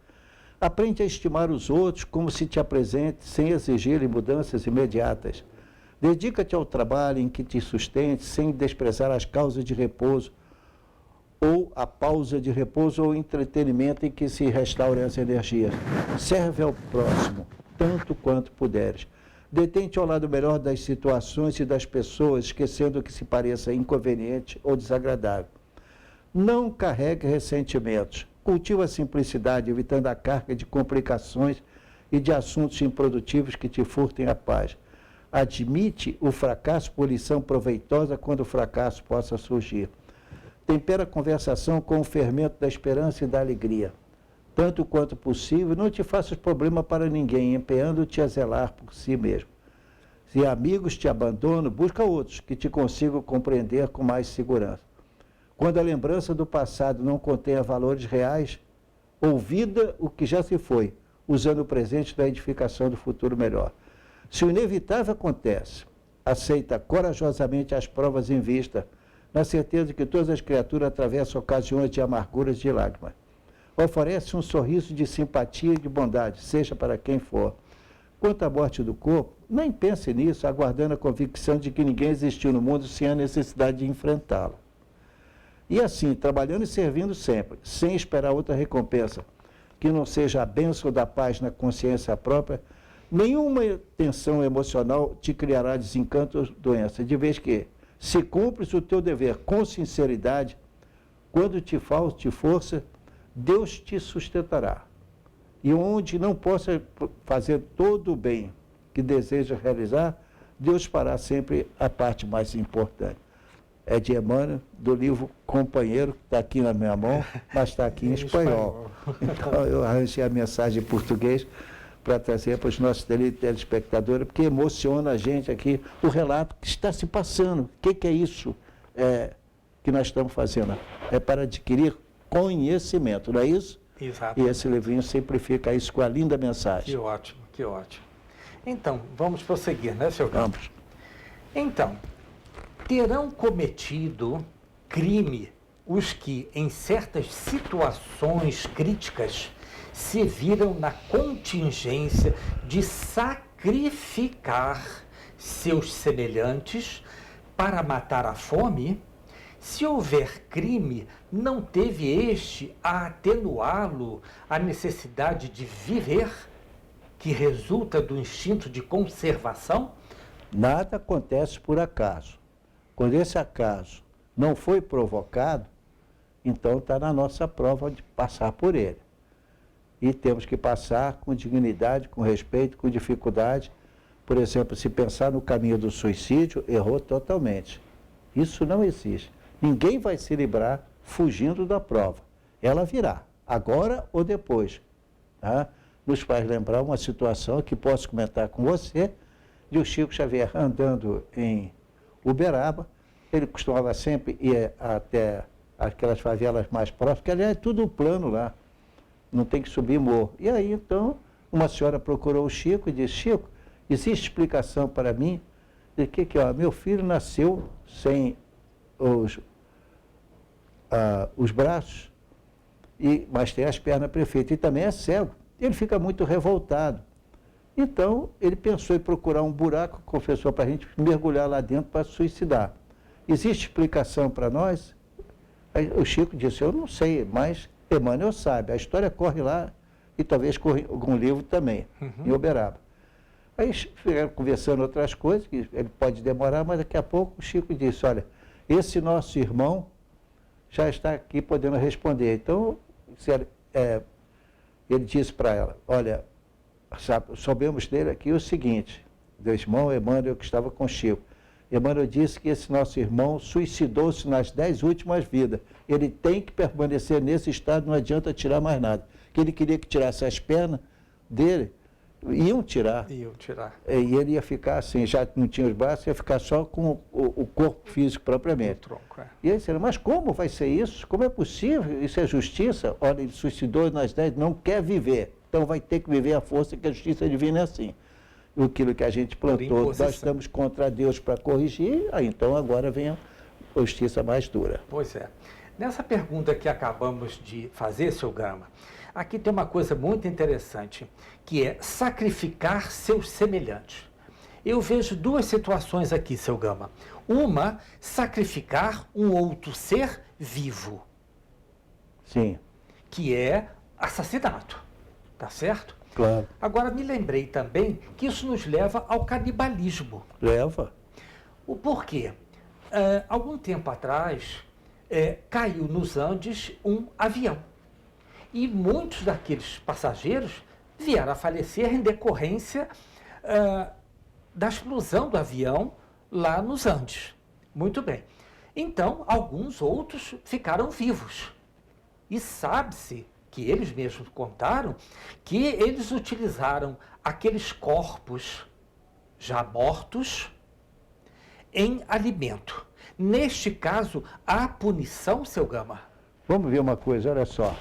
Aprende a estimar os outros como se te apresente, sem exigir mudanças imediatas. Dedica-te ao trabalho em que te sustente, sem desprezar as causas de repouso, ou a pausa de repouso ou entretenimento em que se restaurem as energias. Serve ao próximo, tanto quanto puderes. Detente ao lado melhor das situações e das pessoas, esquecendo o que se pareça inconveniente ou desagradável. Não carregue ressentimentos. Cultiva a simplicidade, evitando a carga de complicações e de assuntos improdutivos que te furtem a paz. Admite o fracasso por lição proveitosa quando o fracasso possa surgir. Tempera a conversação com o fermento da esperança e da alegria. Tanto quanto possível, não te faças problema para ninguém, empenhando-te a zelar por si mesmo. Se amigos te abandonam, busca outros que te consigam compreender com mais segurança. Quando a lembrança do passado não contenha valores reais, ouvida o que já se foi, usando o presente da edificação do futuro melhor. Se o inevitável acontece, aceita corajosamente as provas em vista, na certeza de que todas as criaturas atravessam ocasiões de amarguras e de lágrimas. Oferece um sorriso de simpatia e de bondade, seja para quem for. Quanto à morte do corpo, nem pense nisso, aguardando a convicção de que ninguém existiu no mundo sem a necessidade de enfrentá-lo. E assim, trabalhando e servindo sempre, sem esperar outra recompensa, que não seja a bênção da paz na consciência própria, nenhuma tensão emocional te criará desencanto ou doença, de vez que, se cumpres o teu dever com sinceridade, quando te falte força, Deus te sustentará. E onde não possa fazer todo o bem que deseja realizar, Deus fará sempre a parte mais importante. É de Emmanuel, do livro Companheiro, que está aqui na minha mão, mas está aqui em espanhol. Então eu arranjei a mensagem em português para trazer para os nossos telespectadores, porque emociona a gente aqui o relato que está se passando. O que é isso que nós estamos fazendo? É para adquirir conhecimento, não é isso? Exato. E esse livrinho simplifica isso com a linda mensagem. Que ótimo, que ótimo. Então, vamos prosseguir, né, senhor Campos? Vamos. Então, terão cometido crime os que, em certas situações críticas, se viram na contingência de sacrificar seus semelhantes para matar a fome? Se houver crime, não teve este a atenuá-lo a necessidade de viver, que resulta do instinto de conservação? Nada acontece por acaso. Quando esse acaso não foi provocado, então está na nossa prova de passar por ele. E temos que passar com dignidade, com respeito, com dificuldade. Por exemplo, se pensar no caminho do suicídio, errou totalmente. Isso não existe. Ninguém vai se livrar fugindo da prova. Ela virá, agora ou depois. Tá? Nos faz lembrar uma situação que posso comentar com você, de o Chico Xavier andando em Uberaba. Ele costumava sempre ir até aquelas favelas mais próximas, que aliás é tudo plano lá, não tem que subir morro. E aí, então, uma senhora procurou o Chico e disse: Chico, existe explicação para mim de que meu filho nasceu sem os braços, mas tem as pernas perfeitas e também é cego. Ele fica muito revoltado. Então, ele pensou em procurar um buraco, confessou para a gente, mergulhar lá dentro para suicidar. Existe explicação para nós? Aí o Chico disse: eu não sei, mas Emmanuel sabe. A história corre lá e talvez corre algum livro também, em Uberaba. Aí ficaram conversando outras coisas, que ele pode demorar, mas daqui a pouco o Chico disse: olha, esse nosso irmão já está aqui podendo responder. Então, ele disse para ela: olha, soubemos dele aqui o seguinte, do irmão Emmanuel que estava com Chico. Emmanuel disse que esse nosso irmão suicidou-se nas 10 últimas vidas. Ele tem que permanecer nesse estado, não adianta tirar mais nada. Que ele queria que tirasse as pernas dele, iam tirar. Iam tirar. E ele ia ficar assim, já não tinha os braços, ia ficar só com o corpo físico propriamente. O tronco, é. E aí disseram: mas como vai ser isso? Como é possível? Isso é justiça? Olha, ele suicidou nas 10, não quer viver. Então vai ter que viver a força, que a justiça divina é assim. Aquilo que a gente plantou, nós estamos contra Deus para corrigir, aí então agora vem a justiça mais dura. Pois é. Nessa pergunta que acabamos de fazer, seu Gama, aqui tem uma coisa muito interessante, que é sacrificar seus semelhantes. Eu vejo duas situações aqui, seu Gama. Uma, sacrificar um outro ser vivo. Sim. Que é assassinato, tá certo? Claro. Agora, me lembrei também que isso nos leva ao canibalismo. Leva. O porquê? Algum tempo atrás, caiu nos Andes um avião. E muitos daqueles passageiros vieram a falecer em decorrência da explosão do avião lá nos Andes. Muito bem. Então, alguns outros ficaram vivos. E sabe-se que eles mesmos contaram que eles utilizaram aqueles corpos já mortos em alimento. Neste caso, há punição, seu Gama? Vamos ver uma coisa, olha só.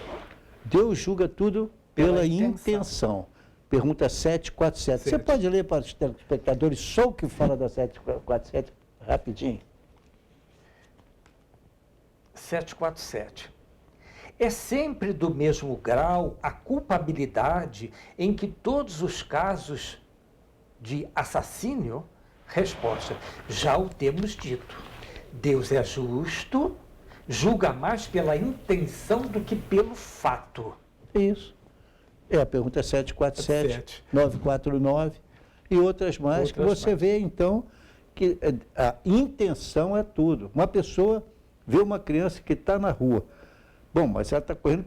Deus julga tudo pela intenção. Pergunta 747. Você pode ler para os telespectadores só o que fala da 747 rapidinho? 747. É sempre do mesmo grau a culpabilidade em que todos os casos de assassínio? Resposta: já o temos dito. Deus é justo, julga mais pela intenção do que pelo fato. Isso. É a pergunta 747, 949 e outras mais, que você vê, então, que a intenção é tudo. Uma pessoa vê uma criança que está na rua. Bom, mas ela está correndo,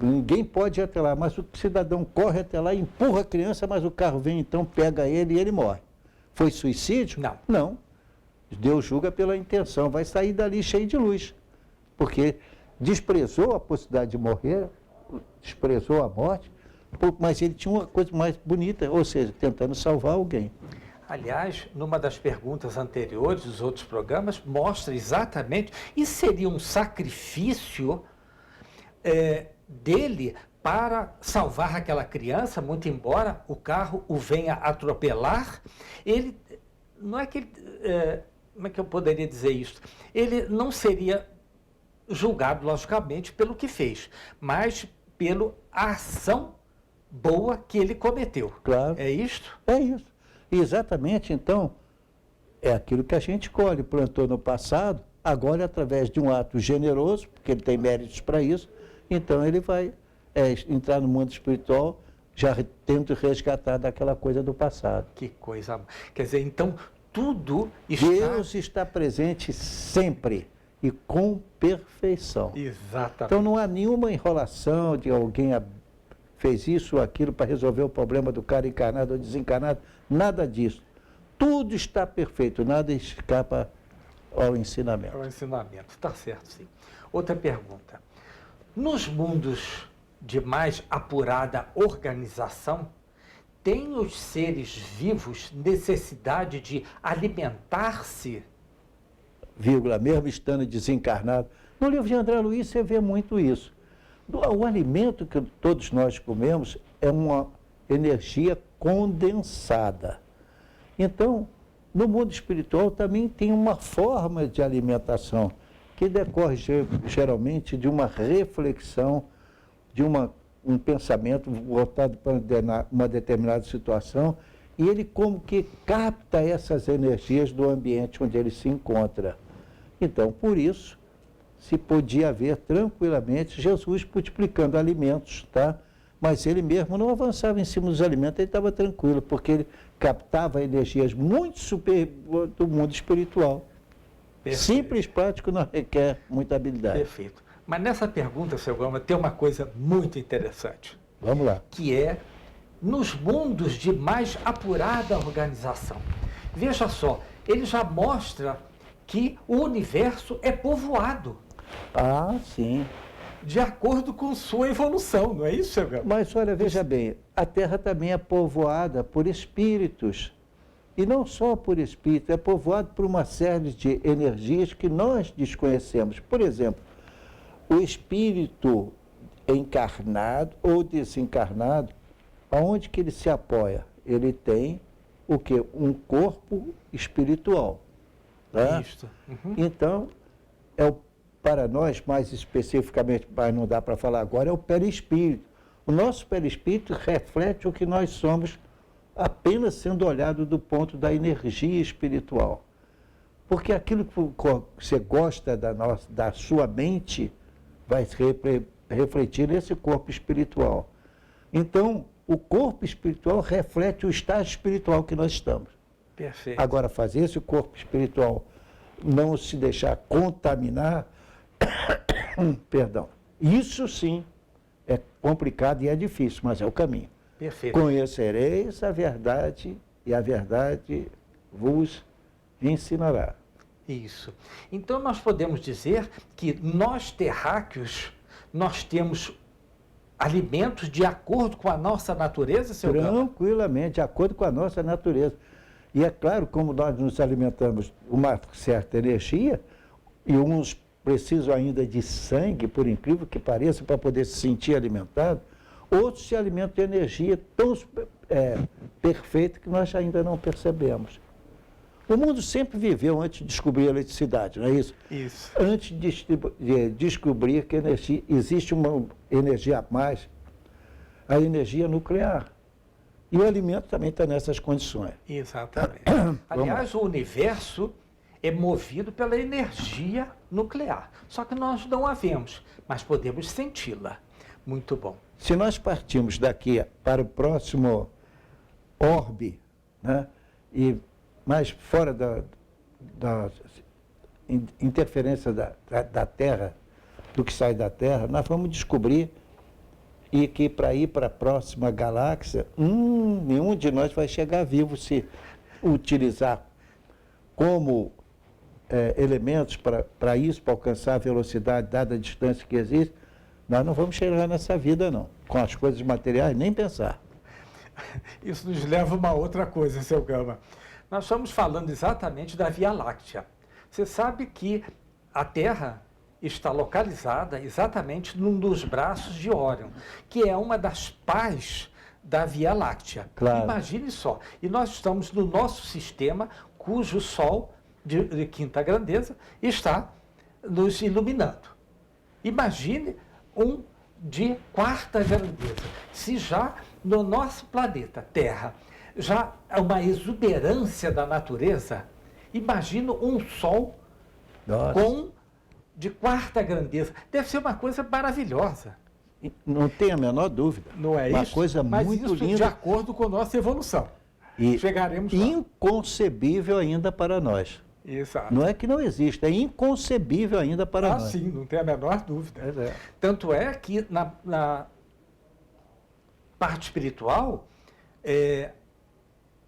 ninguém pode ir até lá, mas o cidadão corre até lá, empurra a criança, mas o carro vem, então, pega ele e ele morre. Foi suicídio? Não. Não. Deus julga pela intenção, vai sair dali cheio de luz, porque desprezou a possibilidade de morrer, desprezou a morte, mas ele tinha uma coisa mais bonita, ou seja, tentando salvar alguém. Aliás, numa das perguntas anteriores dos outros programas, mostra exatamente, e seria um sacrifício dele para salvar aquela criança, muito embora o carro o venha atropelar. Ele, não é que ele, como é que eu poderia dizer isso? Ele não seria julgado, logicamente, pelo que fez, mas pela ação boa que ele cometeu. Claro. É isto? É isso. Exatamente, então, é aquilo que a gente colhe, plantou no passado, agora através de um ato generoso, porque ele tem méritos para isso, então ele vai entrar no mundo espiritual já tendo resgatar daquela coisa do passado. Que coisa. Quer dizer, então, tudo está... Deus está presente sempre e com perfeição. Exatamente. Então não há nenhuma enrolação de alguém fez isso ou aquilo para resolver o problema do cara encarnado ou desencarnado, nada disso. Tudo está perfeito, nada escapa ao ensinamento. Ao ensinamento, está certo, sim. Outra pergunta. Nos mundos de mais apurada organização, têm os seres vivos necessidade de alimentar-se? Vírgula, mesmo estando desencarnado. No livro de André Luiz você vê muito isso. O alimento que todos nós comemos é uma energia condensada. Então, no mundo espiritual também tem uma forma de alimentação que decorre geralmente de uma reflexão, de um pensamento voltado para uma determinada situação, e ele como que capta essas energias do ambiente onde ele se encontra. Então, por isso, se podia ver tranquilamente Jesus multiplicando alimentos, tá? Mas ele mesmo não avançava em cima dos alimentos, ele estava tranquilo, porque ele captava energias muito superiores do mundo espiritual. Perfeito. Simples, prático, não requer muita habilidade. Perfeito. Mas nessa pergunta, seu Gama, tem uma coisa muito interessante. Vamos lá. Que é nos mundos de mais apurada organização. Veja só, ele já mostra que o universo é povoado. Ah, sim. De acordo com sua evolução, não é isso, seu Gama? Mas olha, veja bem, a Terra também é povoada por espíritos. E não só por espíritos, é povoado por uma série de energias que nós desconhecemos. Por exemplo, o espírito encarnado ou desencarnado, aonde que ele se apoia? Ele tem o quê? Um corpo espiritual. Tá? Isso. Uhum. Então, para nós, mais especificamente, mas não dá para falar agora, é o perispírito. O nosso perispírito reflete o que nós somos apenas sendo olhado do ponto da energia espiritual. Porque aquilo que você gosta da sua mente vai se refletir nesse corpo espiritual. Então, o corpo espiritual reflete o estado espiritual que nós estamos. Perfeito. Agora, fazer esse corpo espiritual não se deixar contaminar, perdão, isso sim é complicado e é difícil, mas é o caminho. Perfeito. Conhecereis a verdade e a verdade vos ensinará. Isso. Então, nós podemos dizer que nós terráqueos, nós temos alimentos de acordo com a nossa natureza, seu Gama? Tranquilamente, de acordo com a nossa natureza. E é claro, como nós nos alimentamos uma certa energia, e uns precisam ainda de sangue, por incrível que pareça, para poder se sentir alimentado, outros se alimentam de energia tão perfeita que nós ainda não percebemos. O mundo sempre viveu antes de descobrir a eletricidade, não é isso? Isso. Antes de descobrir que existe uma energia a mais, a energia nuclear. E o alimento também está nessas condições. Exatamente. Aliás, o universo é movido pela energia nuclear. Só que nós não a vemos, mas podemos senti-la. Muito bom. Se nós partirmos daqui para o próximo orbe, né, e mais fora da interferência da Terra, do que sai da Terra, nós vamos descobrir e que para ir para a próxima galáxia, nenhum de nós vai chegar vivo se utilizar como elementos para isso, para alcançar a velocidade dada a distância que existe. Nós não vamos chegar nessa vida, não. Com as coisas materiais, nem pensar. Isso nos leva a uma outra coisa, seu Gama. Nós estamos falando exatamente da Via Láctea. Você sabe que a Terra está localizada exatamente num dos braços de Órion, que é uma das pás da Via Láctea. Claro. Imagine só. E nós estamos no nosso sistema, cujo Sol de quinta grandeza está nos iluminando. Imagine um de quarta grandeza. Se já no nosso planeta Terra já há uma exuberância da natureza, imagina um Sol de quarta grandeza. Deve ser uma coisa maravilhosa. Não tem a menor dúvida. Não é uma isso? Coisa Mas muito isso linda. de acordo com a nossa evolução. E chegaremos lá. Inconcebível ainda para nós. Exato. Não é que não existe, é inconcebível ainda para nós. Sim, não tem a menor dúvida. Tanto é que na parte espiritual,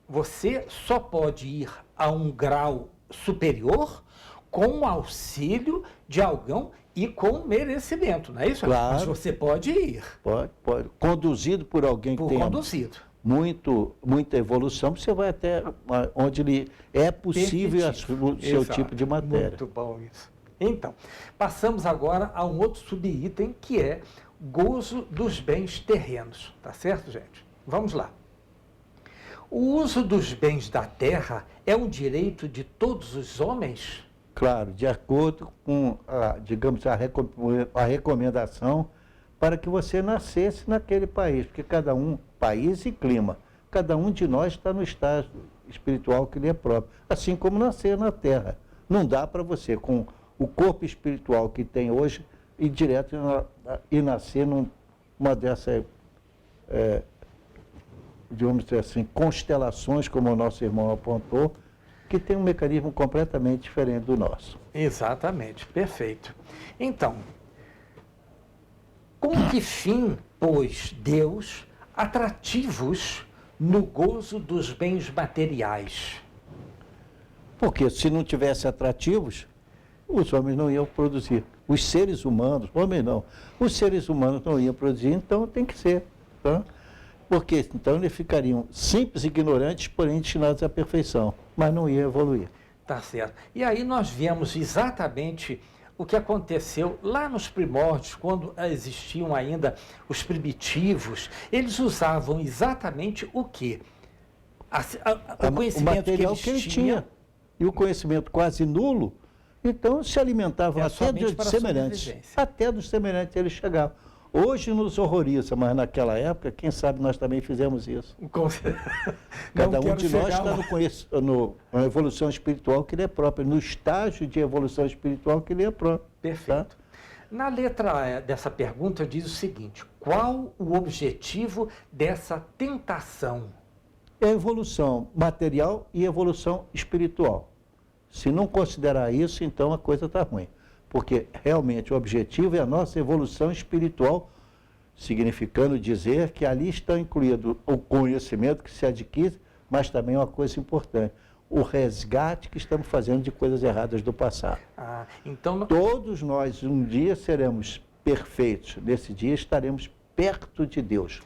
você só pode ir a um grau superior com o auxílio de alguém e com merecimento, não é isso? Claro. Mas você pode ir. Pode. Conduzido por alguém que tenha Conduzido. muita evolução, você vai até onde lhe é possível o seu Exato. tipo de matéria. Muito bom isso. Então, passamos agora a um outro subitem, que é gozo dos bens terrenos. Tá certo, gente? Vamos lá. O uso dos bens da terra é um direito de todos os homens? Claro, de acordo com, digamos, a recomendação para que você nascesse naquele país, porque país e clima, cada um de nós está no estágio espiritual que lhe é próprio, assim como nascer na terra. Não dá para você, com o corpo espiritual que tem hoje, ir direto e nascer numa dessas, digamos assim, constelações, como o nosso irmão apontou, que tem um mecanismo completamente diferente do nosso. Exatamente, perfeito. Então, com que fim, pôs Deus atrativos no gozo dos bens materiais? Porque se não tivesse atrativos, os homens não iam produzir. Os seres humanos, homens não, os seres humanos não iam produzir, então tem que ser. Tá? Porque então eles ficariam simples, ignorantes, porém destinados à perfeição, mas não iam evoluir. Tá certo. E aí nós vemos exatamente o que aconteceu lá nos primórdios, quando existiam ainda os primitivos. Eles usavam exatamente o quê? O conhecimento o material que eles tinham. E o conhecimento quase nulo, então se alimentavam até dos semelhantes. Até dos semelhantes eles chegavam. Hoje nos horroriza, mas naquela época, quem sabe nós também fizemos isso. Cada um de nós está na evolução espiritual que lhe é própria, no estágio de evolução espiritual que lhe é próprio. Perfeito. Tá? Na letra dessa pergunta diz o seguinte: qual o objetivo dessa tentação? É evolução material e evolução espiritual. Se não considerar isso, então a coisa está ruim. Porque realmente o objetivo é a nossa evolução espiritual, significando dizer que ali está incluído o conhecimento que se adquire, mas também uma coisa importante, o resgate que estamos fazendo de coisas erradas do passado. Então... Todos nós um dia seremos perfeitos, nesse dia estaremos perto de Deus.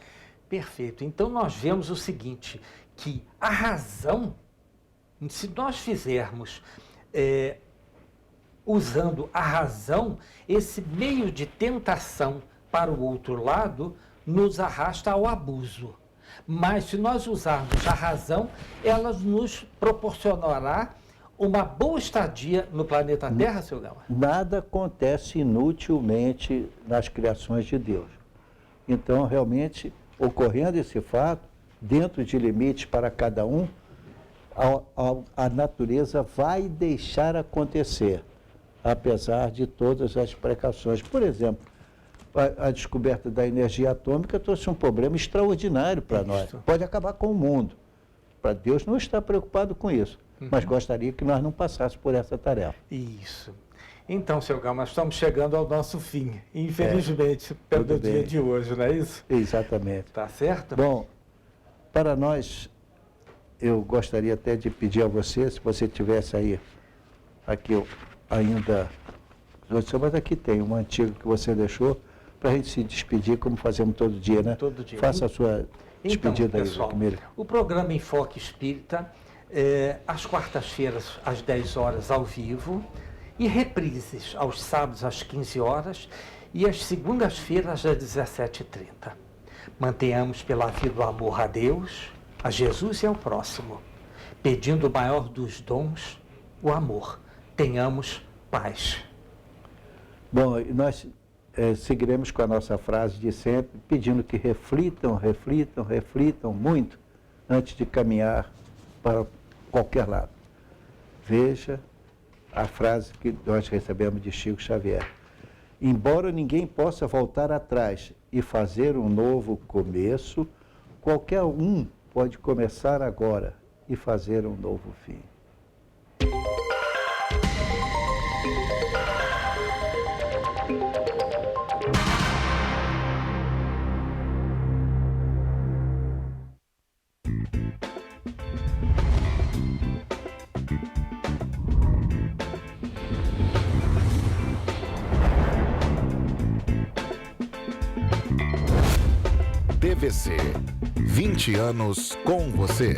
Perfeito. Então nós vemos o seguinte, que a razão, se nós fizermos... usando a razão, esse meio de tentação para o outro lado nos arrasta ao abuso. Mas se nós usarmos a razão, ela nos proporcionará uma boa estadia no planeta Terra, seu Gama? Nada acontece inutilmente nas criações de Deus. Então, realmente, ocorrendo esse fato, dentro de limites para cada um, a natureza vai deixar acontecer, apesar de todas as precauções. Por exemplo, a descoberta da energia atômica trouxe um problema extraordinário para nós. Pode acabar com o mundo. Para Deus não está preocupado com isso, mas gostaria que nós não passássemos por essa tarefa. Isso. Então, seu Gama, nós estamos chegando ao nosso fim, infelizmente, pelo dia de hoje, não é isso? Exatamente. Tá certo? Bom, para nós, eu gostaria até de pedir a você, se você tivesse aí, aqui ainda, mas aqui tem uma antiga que você deixou, para a gente se despedir, como fazemos todo dia, né? Todo dia. Faça a sua despedida então, pessoal, aí, primeiro. O programa Enfoque Espírita, às quartas-feiras, às 10 horas, ao vivo, e reprises aos sábados, às 15 horas, e às segundas-feiras, às 17h30. Mantenhamos pela vida o amor a Deus, a Jesus e ao próximo, pedindo o maior dos dons, o amor. Tenhamos paz. Bom, nós seguiremos com a nossa frase de sempre, pedindo que reflitam, reflitam, reflitam muito antes de caminhar para qualquer lado. Veja a frase que nós recebemos de Chico Xavier. Embora ninguém possa voltar atrás e fazer um novo começo, qualquer um pode começar agora e fazer um novo fim. TVC. 20 anos com você.